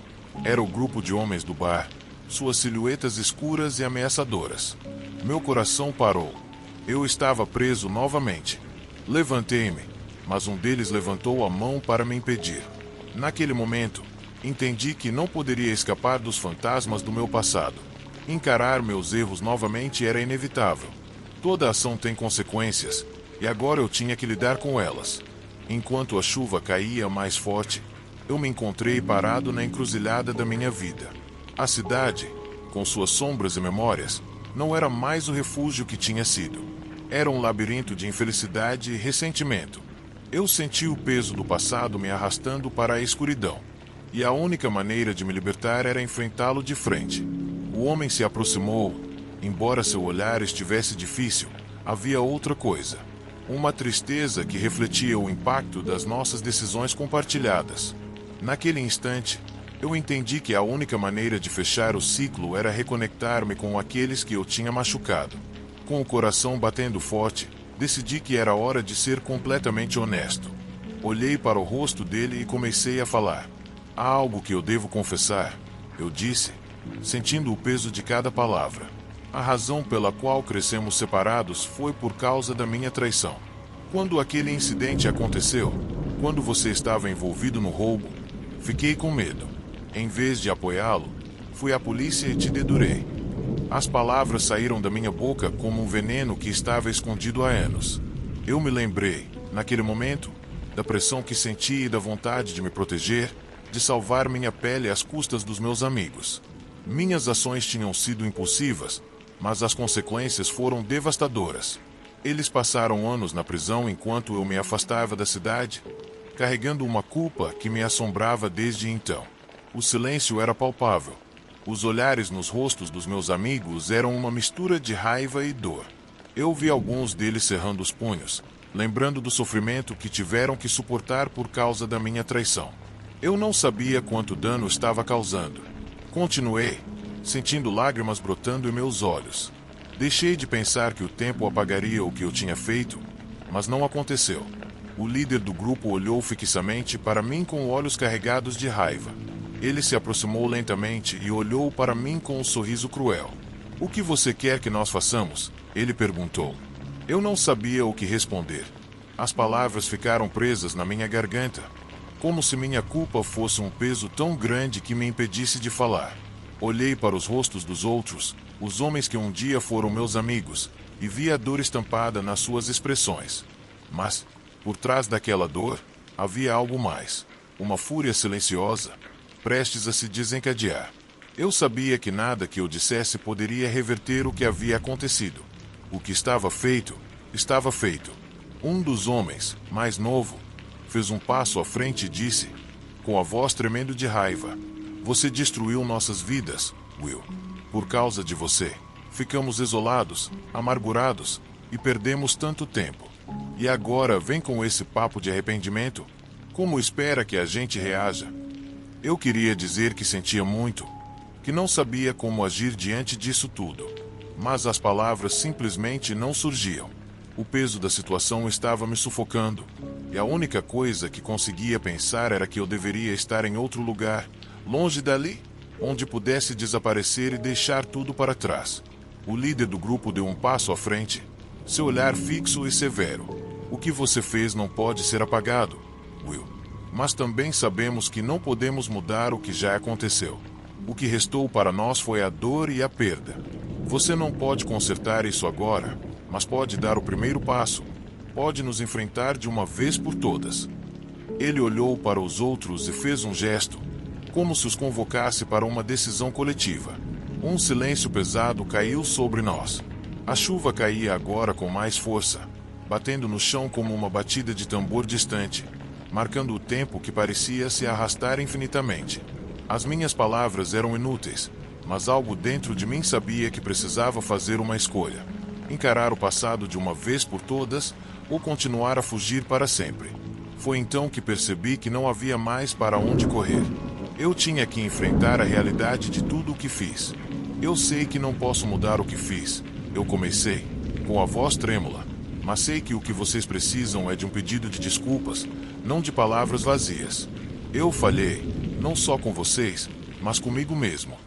Era o grupo de homens do bar, suas silhuetas escuras e ameaçadoras. Meu coração parou. Eu estava preso novamente. Levantei-me, mas um deles levantou a mão para me impedir. Naquele momento, entendi que não poderia escapar dos fantasmas do meu passado. Encarar meus erros novamente era inevitável. Toda ação tem consequências, e agora eu tinha que lidar com elas. Enquanto a chuva caía mais forte, eu me encontrei parado na encruzilhada da minha vida. A cidade, com suas sombras e memórias, não era mais o refúgio que tinha sido. Era um labirinto de infelicidade e ressentimento. Eu senti o peso do passado me arrastando para a escuridão, e a única maneira de me libertar era enfrentá-lo de frente. O homem se aproximou. Embora seu olhar estivesse difícil, havia outra coisa. Uma tristeza que refletia o impacto das nossas decisões compartilhadas. Naquele instante, eu entendi que a única maneira de fechar o ciclo era reconectar-me com aqueles que eu tinha machucado. Com o coração batendo forte, decidi que era hora de ser completamente honesto. Olhei para o rosto dele e comecei a falar. "Há algo que eu devo confessar", eu disse, sentindo o peso de cada palavra. "A razão pela qual crescemos separados foi por causa da minha traição. Quando aquele incidente aconteceu, quando você estava envolvido no roubo, fiquei com medo. Em vez de apoiá-lo, fui à polícia e te dedurei." As palavras saíram da minha boca como um veneno que estava escondido há anos. Eu me lembrei, naquele momento, da pressão que senti e da vontade de me proteger, de salvar minha pele às custas dos meus amigos. Minhas ações tinham sido impulsivas, mas as consequências foram devastadoras. Eles passaram anos na prisão enquanto eu me afastava da cidade, carregando uma culpa que me assombrava desde então. O silêncio era palpável. Os olhares nos rostos dos meus amigos eram uma mistura de raiva e dor. Eu vi alguns deles cerrando os punhos, lembrando do sofrimento que tiveram que suportar por causa da minha traição. Eu não sabia quanto dano estava causando. Continuei, sentindo lágrimas brotando em meus olhos. Deixei de pensar que o tempo apagaria o que eu tinha feito, mas não aconteceu. O líder do grupo olhou fixamente para mim com olhos carregados de raiva. Ele se aproximou lentamente e olhou para mim com um sorriso cruel. "O que você quer que nós façamos?" ele perguntou. Eu não sabia o que responder. As palavras ficaram presas na minha garganta, como se minha culpa fosse um peso tão grande que me impedisse de falar. Olhei para os rostos dos outros, os homens que um dia foram meus amigos, e vi a dor estampada nas suas expressões. Mas, por trás daquela dor, havia algo mais. Uma fúria silenciosa, prestes a se desencadear. Eu sabia que nada que eu dissesse poderia reverter o que havia acontecido. O que estava feito, estava feito. Um dos homens, mais novo, fez um passo à frente e disse, com a voz tremendo de raiva: "Você destruiu nossas vidas, Will. Por causa de você, ficamos isolados, amargurados e perdemos tanto tempo. E agora vem com esse papo de arrependimento? Como espera que a gente reaja?" Eu queria dizer que sentia muito, que não sabia como agir diante disso tudo. Mas as palavras simplesmente não surgiam. O peso da situação estava me sufocando, e a única coisa que conseguia pensar era que eu deveria estar em outro lugar, longe dali, onde pudesse desaparecer e deixar tudo para trás. O líder do grupo deu um passo à frente, seu olhar fixo e severo. "O que você fez não pode ser apagado, Will. Mas também sabemos que não podemos mudar o que já aconteceu. O que restou para nós foi a dor e a perda. Você não pode consertar isso agora, mas pode dar o primeiro passo. Pode nos enfrentar de uma vez por todas." Ele olhou para os outros e fez um gesto, como se os convocasse para uma decisão coletiva. Um silêncio pesado caiu sobre nós. A chuva caía agora com mais força, batendo no chão como uma batida de tambor distante, marcando o tempo que parecia se arrastar infinitamente. As minhas palavras eram inúteis, mas algo dentro de mim sabia que precisava fazer uma escolha: encarar o passado de uma vez por todas ou continuar a fugir para sempre. Foi então que percebi que não havia mais para onde correr. Eu tinha que enfrentar a realidade de tudo o que fiz. "Eu sei que não posso mudar o que fiz", eu comecei, com a voz trêmula, "mas sei que o que vocês precisam é de um pedido de desculpas, não de palavras vazias. Eu falhei, não só com vocês, mas comigo mesmo.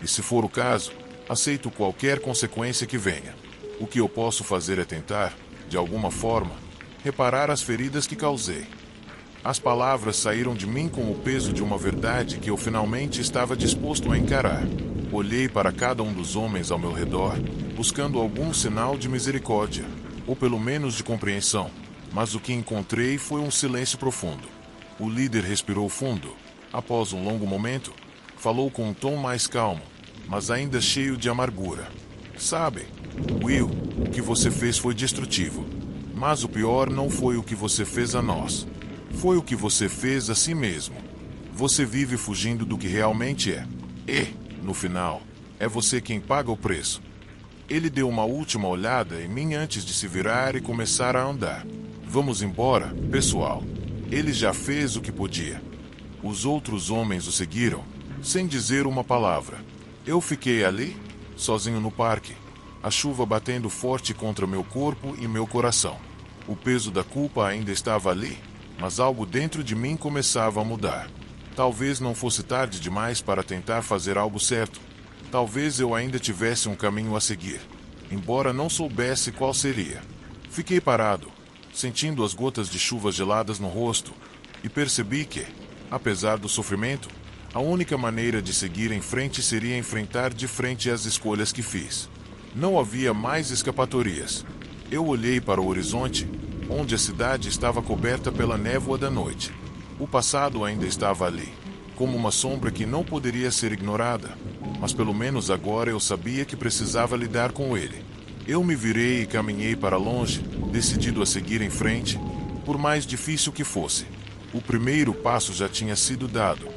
E se for o caso, aceito qualquer consequência que venha. O que eu posso fazer é tentar, de alguma forma, reparar as feridas que causei." As palavras saíram de mim com o peso de uma verdade que eu finalmente estava disposto a encarar. Olhei para cada um dos homens ao meu redor, buscando algum sinal de misericórdia, ou pelo menos de compreensão, mas o que encontrei foi um silêncio profundo. O líder respirou fundo. Após um longo momento, falou com um tom mais calmo, mas ainda cheio de amargura. "Sabe, Will, o que você fez foi destrutivo. Mas o pior não foi o que você fez a nós. Foi o que você fez a si mesmo. Você vive fugindo do que realmente é. E, no final, é você quem paga o preço." Ele deu uma última olhada em mim antes de se virar e começar a andar. "Vamos embora, pessoal. Ele já fez o que podia." Os outros homens o seguiram, sem dizer uma palavra. Eu fiquei ali, sozinho no parque, a chuva batendo forte contra meu corpo e meu coração. O peso da culpa ainda estava ali, mas algo dentro de mim começava a mudar. Talvez não fosse tarde demais para tentar fazer algo certo. Talvez eu ainda tivesse um caminho a seguir, embora não soubesse qual seria. Fiquei parado, sentindo as gotas de chuva geladas no rosto, e percebi que, apesar do sofrimento, a única maneira de seguir em frente seria enfrentar de frente as escolhas que fiz. Não havia mais escapatorias. Eu olhei para o horizonte, onde a cidade estava coberta pela névoa da noite. O passado ainda estava ali, como uma sombra que não poderia ser ignorada, mas pelo menos agora eu sabia que precisava lidar com ele. Eu me virei e caminhei para longe, decidido a seguir em frente, por mais difícil que fosse. O primeiro passo já tinha sido dado,